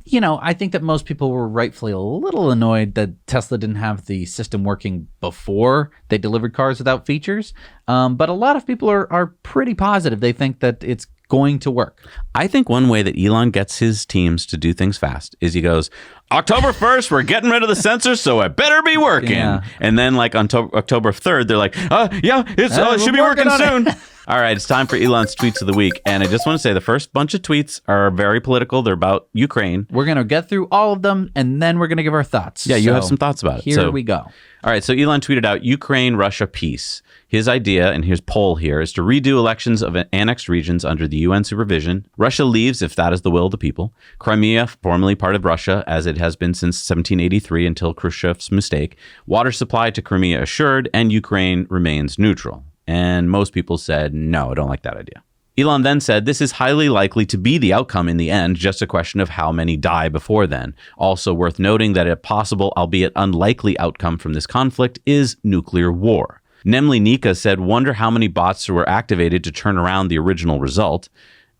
you know, I think that most people were rightfully a little annoyed that Tesla didn't have the system working before they delivered cars without features. But a lot of people are pretty positive. They think that it's going to work. I think one way that Elon gets his teams to do things fast is he goes, October 1st, we're getting rid of the sensors, so it better be working. Yeah. And then like on October 3rd, they're like, yeah, it should be working soon. All right, it's time for Elon's tweets of the week. And I just want to say the first bunch of tweets are very political. They're about Ukraine. We're going to get through all of them, and then we're going to give our thoughts. Yeah, you have some thoughts about it. Here we go. All right, so Elon tweeted out Ukraine-Russia peace. His idea, and his poll here, is to redo elections of annexed regions under the UN supervision. Russia leaves if that is the will of the people. Crimea, formerly part of Russia, as it has been since 1783 until Khrushchev's mistake. Water supply to Crimea assured, and Ukraine remains neutral. And most people said, no, I don't like that idea. Elon then said, this is highly likely to be the outcome in the end, just a question of how many die before then. Also worth noting that a possible, albeit unlikely outcome from this conflict is nuclear war. Nemli Nika said, wonder how many bots were activated to turn around the original result,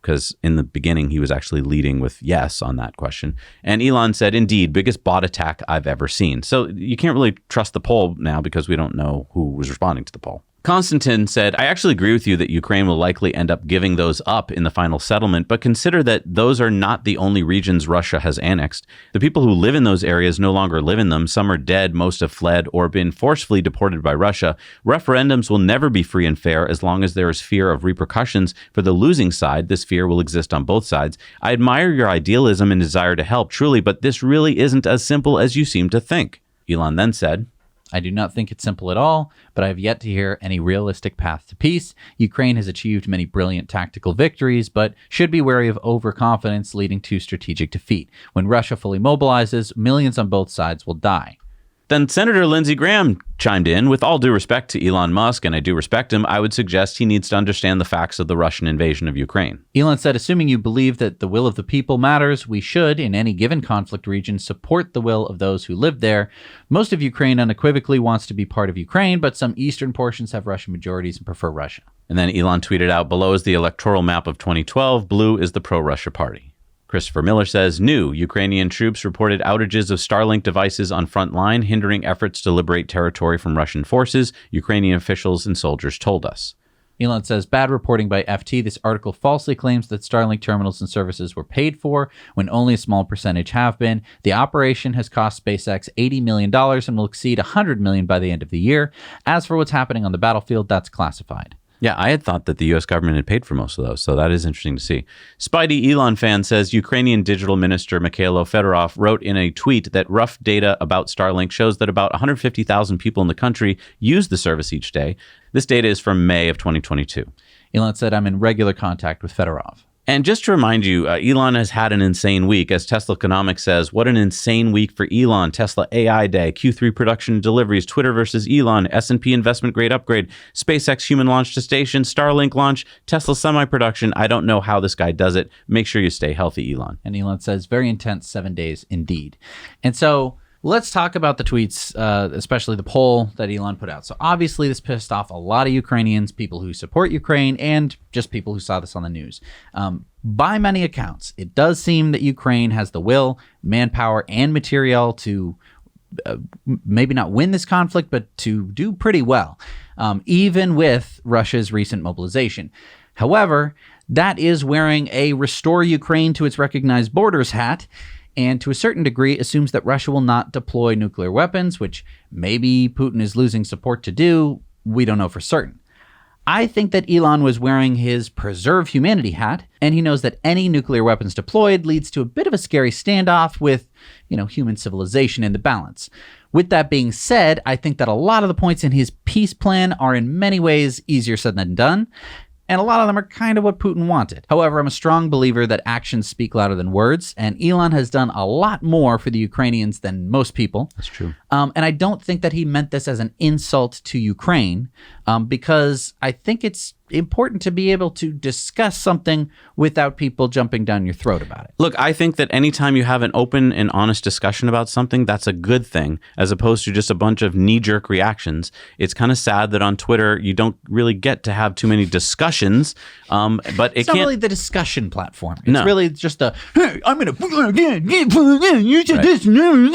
because in the beginning he was actually leading with yes on that question. And Elon said, indeed, biggest bot attack I've ever seen. So you can't really trust the poll now because we don't know who was responding to the poll. Konstantin said, I actually agree with you that Ukraine will likely end up giving those up in the final settlement, but consider that those are not the only regions Russia has annexed. The people who live in those areas no longer live in them. Some are dead, most have fled, or been forcefully deported by Russia. Referendums will never be free and fair as long as there is fear of repercussions for the losing side. This fear will exist on both sides. I admire your idealism and desire to help, truly, but this really isn't as simple as you seem to think. Elon then said, I do not think it's simple at all, but I have yet to hear any realistic path to peace. Ukraine has achieved many brilliant tactical victories, but should be wary of overconfidence leading to strategic defeat. When Russia fully mobilizes, millions on both sides will die. Then Senator Lindsey Graham chimed in, with all due respect to Elon Musk, and I do respect him, I would suggest he needs to understand the facts of the Russian invasion of Ukraine. Elon said, assuming you believe that the will of the people matters, we should, in any given conflict region, support the will of those who live there. Most of Ukraine unequivocally wants to be part of Ukraine, but some eastern portions have Russian majorities and prefer Russia. And then Elon tweeted out, below is the electoral map of 2012. Blue is the pro-Russia party. Christopher Miller says, new Ukrainian troops reported outages of Starlink devices on front line, hindering efforts to liberate territory from Russian forces, Ukrainian officials and soldiers told us. Elon says, bad reporting by FT. This article falsely claims that Starlink terminals and services were paid for when only a small percentage have been. The operation has cost SpaceX $80 million and will exceed $100 million by the end of the year. As for what's happening on the battlefield, that's classified. Yeah, I had thought that the U.S. government had paid for most of those, so that is interesting to see. Spidey Elon fan says Ukrainian digital minister Mikhailo Fedorov wrote in a tweet that rough data about Starlink shows that about 150,000 people in the country use the service each day. This data is from May of 2022. Elon said, I'm in regular contact with Fedorov. And just to remind you, Elon has had an insane week. As Tesla Economics says, what an insane week for Elon. Tesla AI Day, Q3 production deliveries, Twitter versus Elon, S&P investment grade upgrade, SpaceX human launch to station, Starlink launch, Tesla semi-production. I don't know how this guy does it. Make sure you stay healthy, Elon. And Elon says, very intense 7 days indeed. And so let's talk about the tweets, especially the poll that Elon put out. So obviously this pissed off a lot of Ukrainians, people who support Ukraine, and just people who saw this on the news. By many accounts, it does seem that Ukraine has the will, manpower, and material to maybe not win this conflict, but to do pretty well, even with Russia's recent mobilization. However, that is wearing a restore Ukraine to its recognized borders hat, and to a certain degree assumes that Russia will not deploy nuclear weapons, which maybe Putin is losing support to do. We don't know for certain. I think that Elon was wearing his preserve humanity hat, and he knows that any nuclear weapons deployed leads to a bit of a scary standoff with, human civilization in the balance. With that being said, I think that a lot of the points in his peace plan are in many ways easier said than done, and a lot of them are kind of what Putin wanted. However, I'm a strong believer that actions speak louder than words, and Elon has done a lot more for the Ukrainians than most people. That's true. And I don't think that he meant this as an insult to Ukraine, because I think it's important to be able to discuss something without people jumping down your throat about it. Look, I think that anytime you have an open and honest discussion about something, that's a good thing, as opposed to just a bunch of knee-jerk reactions. It's kind of sad that on Twitter, you don't really get to have too many discussions, but it's not really the discussion platform. It's really just a, hey, I'm going to, you said this, and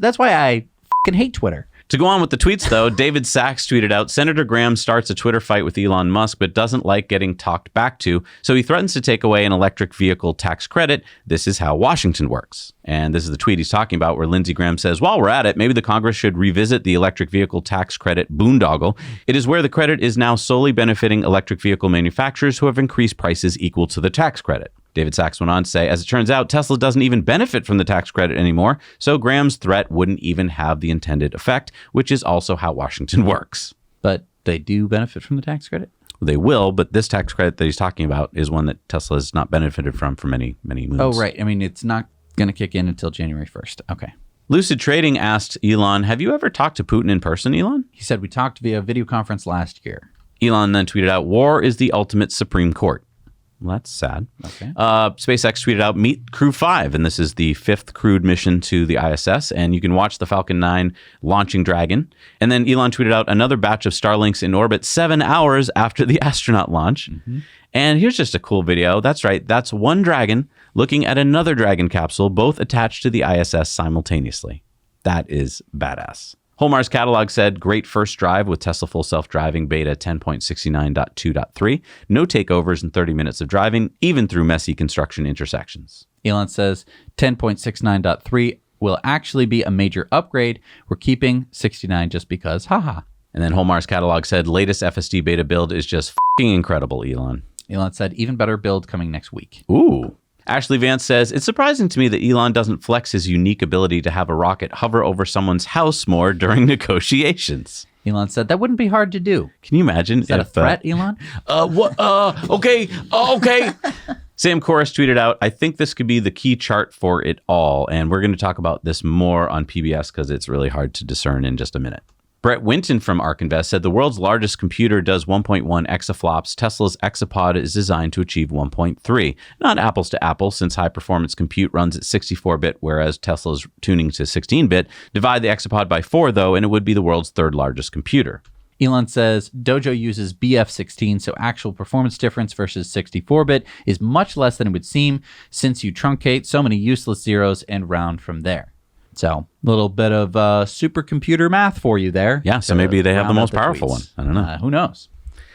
that's why I fucking hate Twitter. To go on with the tweets, though, David Sachs tweeted out, Senator Graham starts a Twitter fight with Elon Musk, but doesn't like getting talked back to, so he threatens to take away an electric vehicle tax credit. This is how Washington works. And this is the tweet he's talking about, where Lindsey Graham says, while we're at it, maybe the Congress should revisit the electric vehicle tax credit boondoggle. It is where the credit is now solely benefiting electric vehicle manufacturers who have increased prices equal to the tax credit. David Sachs went on to say, as it turns out, Tesla doesn't even benefit from the tax credit anymore, so Graham's threat wouldn't even have the intended effect, which is also how Washington works. But they do benefit from the tax credit? They will, but this tax credit that he's talking about is one that Tesla has not benefited from for many, many moons. Oh, right. I mean, it's not going to kick in until January 1st. Okay. Lucid Trading asked Elon, have you ever talked to Putin in person, Elon? He said, we talked via video conference last year. Elon then tweeted out, war is the ultimate Supreme Court. Well, that's sad. Okay. SpaceX tweeted out, meet Crew 5, and this is the 5th crewed mission to the ISS, and you can watch the Falcon 9 launching Dragon. And then Elon tweeted out another batch of Starlinks in orbit 7 hours after the astronaut launch. Mm-hmm. And here's just a cool video. That's right. That's one Dragon looking at another Dragon capsule, both attached to the ISS simultaneously. That is badass. Holmar's catalog said, great first drive with Tesla Full Self-Driving Beta 10.69.2.3. No takeovers in 30 minutes of driving, even through messy construction intersections. Elon says 10.69.3 will actually be a major upgrade. We're keeping 69 just because, haha. And then Holmar's catalog said, latest FSD beta build is just f***ing incredible, Elon. Elon said, even better build coming next week. Ooh. Ashley Vance says, it's surprising to me that Elon doesn't flex his unique ability to have a rocket hover over someone's house more during negotiations. Elon said that wouldn't be hard to do. Can you imagine? Is that a threat, Elon? Okay. Sam Corris tweeted out, I think this could be the key chart for it all. And we're going to talk about this more on PBS because it's really hard to discern in just a minute. Brett Winton from ARK Invest said the world's largest computer does 1.1 exaflops. Tesla's Exapod is designed to achieve 1.3. Not apples to apples, since high-performance compute runs at 64-bit, whereas Tesla's tuning to 16-bit. Divide the Exapod by 4, though, and it would be the world's third largest computer. Elon says Dojo uses BF16, so actual performance difference versus 64-bit is much less than it would seem, since you truncate so many useless zeros and round from there. So, a little bit of supercomputer math for you there. Yeah, so maybe they have the most powerful one. I don't know. Who knows?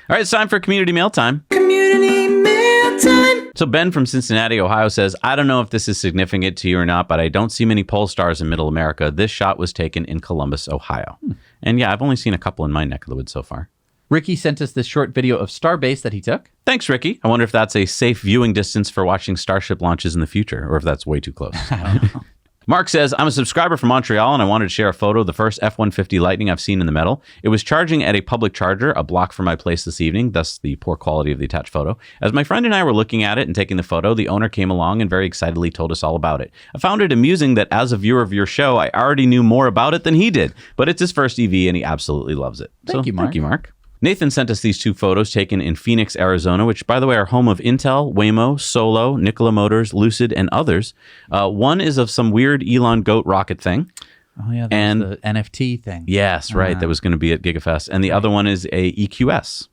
All right, it's time for Community Mail Time. Community Mail Time. So Ben from Cincinnati, Ohio says, I don't know if this is significant to you or not, but I don't see many pole stars in Middle America. This shot was taken in Columbus, Ohio. And yeah, I've only seen a couple in my neck of the woods so far. Ricky sent us this short video of Starbase that he took. Thanks, Ricky. I wonder if that's a safe viewing distance for watching Starship launches in the future, or if that's way too close. Mark says, I'm a subscriber from Montreal and I wanted to share a photo of the first F-150 Lightning I've seen in the metal. It was charging at a public charger a block from my place this evening, thus the poor quality of the attached photo. As my friend and I were looking at it and taking the photo, the owner came along and very excitedly told us all about it. I found it amusing that as a viewer of your show, I already knew more about it than he did, but it's his first EV and he absolutely loves it. Thank you, Mark. Thank you, Mark. Nathan sent us these two photos taken in Phoenix, Arizona, which, by the way, are home of Intel, Waymo, Solo, Nikola Motors, Lucid, and others. One is of some weird Elon goat rocket thing. Oh, yeah, that was the NFT thing. Yes, right. That was going to be at GigaFest. And the other one is a EQS.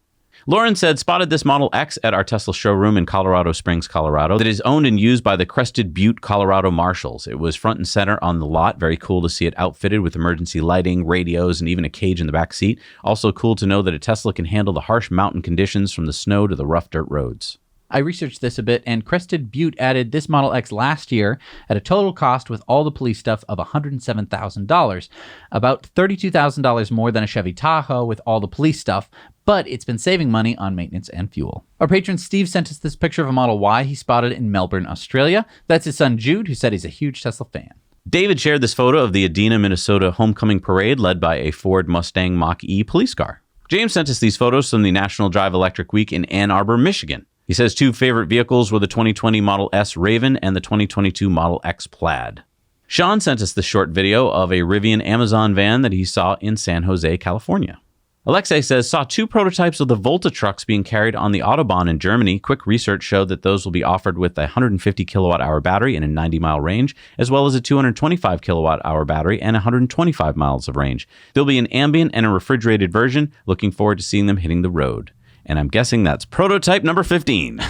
Lauren said, spotted this Model X at our Tesla showroom in Colorado Springs, Colorado, that is owned and used by the Crested Butte, Colorado Marshals. It was front and center on the lot. Very cool to see it outfitted with emergency lighting, radios, and even a cage in the back seat. Also cool to know that a Tesla can handle the harsh mountain conditions from the snow to the rough dirt roads. I researched this a bit, and Crested Butte added this Model X last year at a total cost with all the police stuff of $107,000, about $32,000 more than a Chevy Tahoe with all the police stuff, but it's been saving money on maintenance and fuel. Our patron Steve sent us this picture of a Model Y he spotted in Melbourne, Australia. That's his son Jude, who said he's a huge Tesla fan. David shared this photo of the Edina, Minnesota homecoming parade led by a Ford Mustang Mach-E police car. James sent us these photos from the National Drive Electric Week in Ann Arbor, Michigan. He says two favorite vehicles were the 2020 Model S Raven and the 2022 Model X Plaid. Sean sent us the short video of a Rivian Amazon van that he saw in San Jose, California. Alexei says, saw two prototypes of the Volta trucks being carried on the Autobahn in Germany. Quick research showed that those will be offered with a 150 kilowatt-hour battery and a 90-mile range, as well as a 225 kilowatt-hour battery and 125 miles of range. There'll be an ambient and a refrigerated version. Looking forward to seeing them hitting the road. And I'm guessing that's prototype number 15.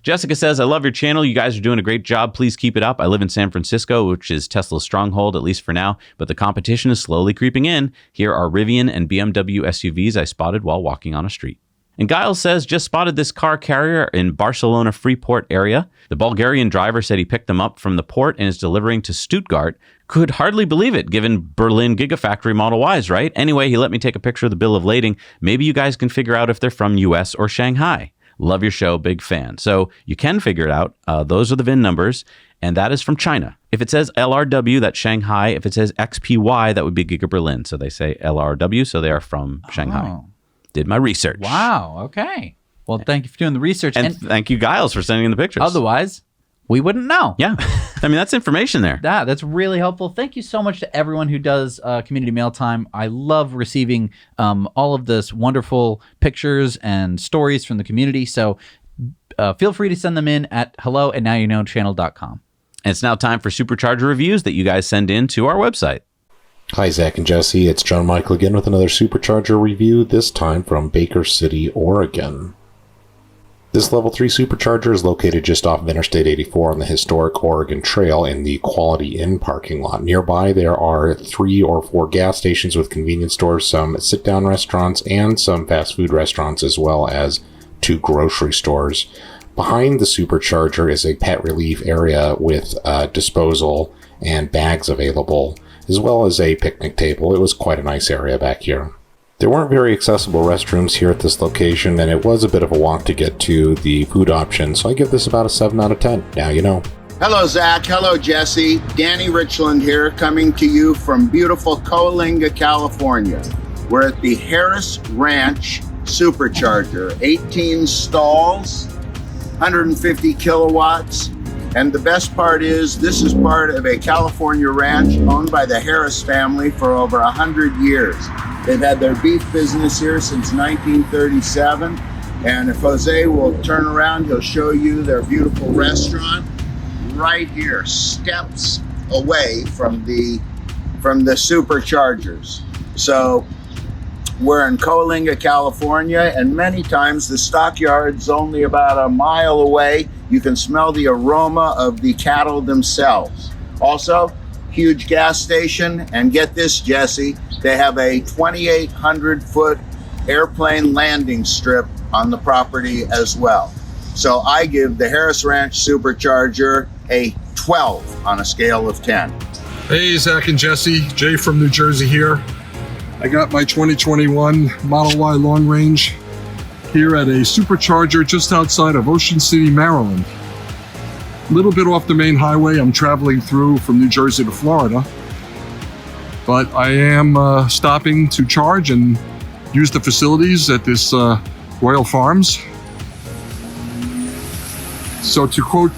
Jessica says, I love your channel. You guys are doing a great job. Please keep it up. I live in San Francisco, which is Tesla's stronghold, at least for now, but the competition is slowly creeping in. Here are Rivian and BMW SUVs I spotted while walking on a street. And Giles says, just spotted this car carrier in Barcelona Freeport area. The Bulgarian driver said he picked them up from the port and is delivering to Stuttgart. Could hardly believe it, given Berlin Gigafactory Model Ys, right? Anyway, he let me take a picture of the bill of lading. Maybe you guys can figure out if they're from US or Shanghai. Love your show, big fan. So you can figure it out. Those are the VIN numbers, and that is from China. If it says LRW, that's Shanghai. If it says XPY, that would be Giga Berlin. So they say LRW, so they are from Shanghai. Did my research. Wow, okay. Well, thank you for doing the research. And thank you, Giles, for sending in the pictures. Otherwise, we wouldn't know. Yeah. I mean, that's information there. That's really helpful. Thank you so much to everyone who does Community Mail Time. I love receiving all of this wonderful pictures and stories from the community. So feel free to send them in at hello@nowyouknowchannel.com. And it's now time for Supercharger reviews that you guys send in to our website. Hi, Zach and Jesse. It's John Michael again with another Supercharger review, this time from Baker City, Oregon. This Level 3 Supercharger is located just off of Interstate 84 on the historic Oregon Trail in the Quality Inn parking lot. Nearby, there are 3 or 4 gas stations with convenience stores, some sit-down restaurants, and some fast food restaurants, as well as 2 grocery stores. Behind the Supercharger is a pet relief area with disposal and bags available, as well as a picnic table. It was quite a nice area back here. There weren't very accessible restrooms here at this location, and it was a bit of a walk to get to the food option, so I give this about a 7 out of 10. Now you know. Hello, Zach. Hello, Jesse. Danny Richland here, coming to you from beautiful Coalinga, California. We're at the Harris Ranch Supercharger, 18 stalls, 150 kilowatts. And the best part is this is part of a California ranch owned by the Harris family for over 100 years. They've had their beef business here since 1937. And if Jose will turn around, he'll show you their beautiful restaurant right here, steps away from the superchargers. So we're in Coalinga, California, and many times the stockyard's only about a mile away. You can smell the aroma of the cattle themselves. Also, huge gas station, and get this, Jesse, they have a 2,800-foot airplane landing strip on the property as well. So I give the Harris Ranch Supercharger a 12 on a scale of 10. Hey, Zach and Jesse, Jay from New Jersey here. I got my 2021 Model Y long range here at a supercharger just outside of Ocean City, Maryland. A little bit off the main highway. I'm traveling through from New Jersey to Florida. But I am stopping to charge and use the facilities at this Royal Farms. So to quote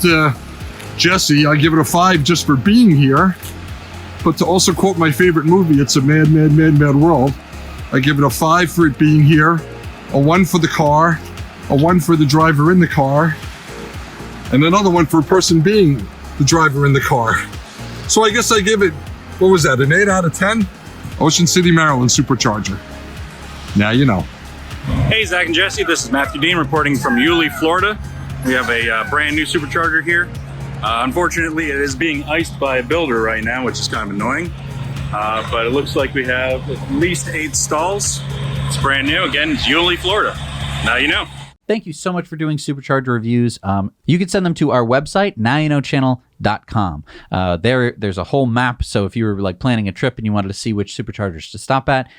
Jesse, I give it a 5 just for being here. But to also quote my favorite movie, It's a Mad, Mad, Mad, Mad World, I give it a 5 for it being here, a 1 for the car, a 1 for the driver in the car, and another 1 for a person being the driver in the car. So I guess I give it, what was that, an 8 out of 10? Ocean City, Maryland Supercharger. Now you know. Hey, Zach and Jesse, this is Matthew Dean reporting from Yulee, Florida. We have a brand new supercharger here. Unfortunately, it is being iced by a builder right now, which is kind of annoying. But it looks like we have at least 8 stalls. It's brand new. Again, it's Yulee, Florida. Now you know. Thank you so much for doing Supercharger reviews. You can send them to our website, nowyouknowchannel.com. There's a whole map, so if you were like planning a trip and you wanted to see which superchargers to stop at,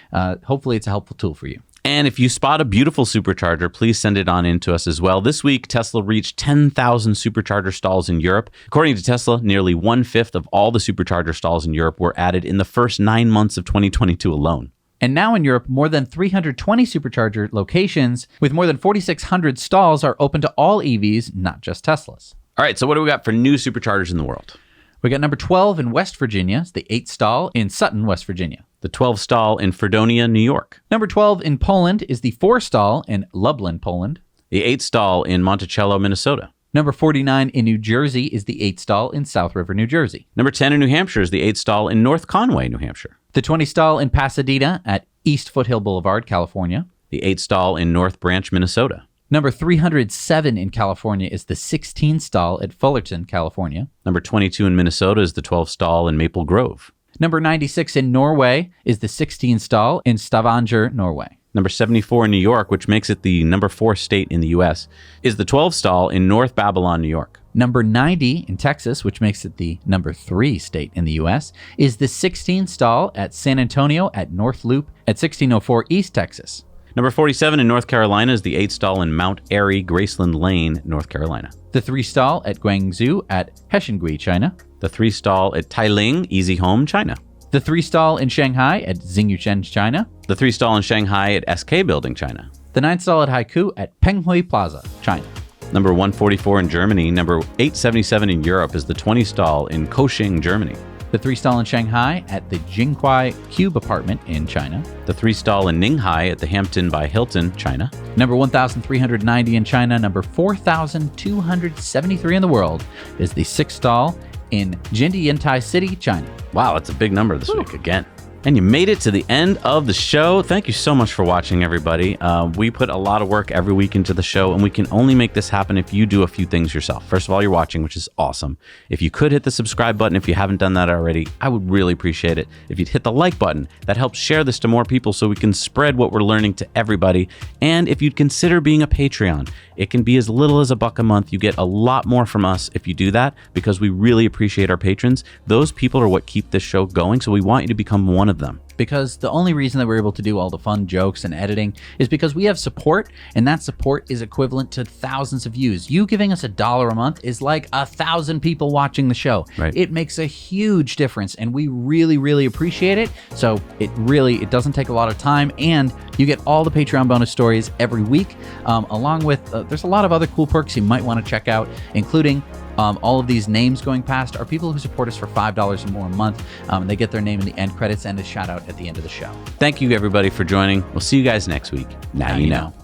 hopefully it's a helpful tool for you. And if you spot a beautiful supercharger, please send it on in to us as well. This week, Tesla reached 10,000 supercharger stalls in Europe. According to Tesla, nearly 1/5 of all the supercharger stalls in Europe were added in the first 9 months of 2022 alone. And now in Europe, more than 320 supercharger locations with more than 4,600 stalls are open to all EVs, not just Teslas. All right, so what do we got for new superchargers in the world? We got number 12 in West Virginia. It's the 8 stall in Sutton, West Virginia. The 12 stall in Fredonia, New York. Number 12 in Poland is the 4 stall in Lublin, Poland. The 8 stall in Monticello, Minnesota. Number 49 in New Jersey is the 8 stall in South River, New Jersey. Number 10 in New Hampshire is the 8 stall in North Conway, New Hampshire. The 20 stall in Pasadena at East Foothill Boulevard, California. The 8 stall in North Branch, Minnesota. Number 307 in California is the 16 stall at Fullerton, California. Number 22 in Minnesota is the 12 stall in Maple Grove. Number 96 in Norway is the 16 stall in Stavanger, Norway. Number 74 in New York, which makes it the number 4 state in the U.S., is the 12 stall in North Babylon, New York. Number 90 in Texas, which makes it the number 3 state in the U.S., is the 16 stall at San Antonio at North Loop at 1604 East Texas. Number 47 in North Carolina is the 8 stall in Mount Airy, Graceland Lane, North Carolina. The 3 stall at Guangzhou at Heshengui, China. The 3 stall at Tailing, Easy Home, China. The 3 stall in Shanghai at Xingyuchen, China. The 3 stall in Shanghai at SK Building, China. The 9 stall at Haikou at Penghui Plaza, China. Number 144 in Germany. Number 877 in Europe is the 20 stall in Koxing, Germany. The 3 stall in Shanghai at the Jinghuai Cube apartment in China. The 3 stall in Ninghai at the Hampton by Hilton, China. Number 1,390 in China. Number 4,273 in the world is the 6 stall in Jindiantai City, China. Wow, that's a big number this week again. And you made it to the end of the show. Thank you so much for watching, everybody. We put a lot of work every week into the show, and we can only make this happen if you do a few things yourself. First of all, you're watching, which is awesome. If you could hit the subscribe button, if you haven't done that already, I would really appreciate it. If you'd hit the like button, that helps share this to more people so we can spread what we're learning to everybody. And if you'd consider being a Patreon, it can be as little as $1 a month. You get a lot more from us if you do that, because we really appreciate our patrons. Those people are what keep this show going, so we want you to become one of them. because the only reason that we're able to do all the fun jokes and editing is because we have support, and that support is equivalent to thousands of views. You giving us $1 a month is like 1,000 people watching the show. Right. It makes a huge difference, and we really, really appreciate it. So it doesn't take a lot of time, and you get all the Patreon bonus stories every week, along with there's a lot of other cool perks you might want to check out, including all of these names going past are people who support us for $5 or more a month. They get their name in the end credits and a shout out at the end of the show. Thank you, everybody, for joining. We'll see you guys next week. Now you know.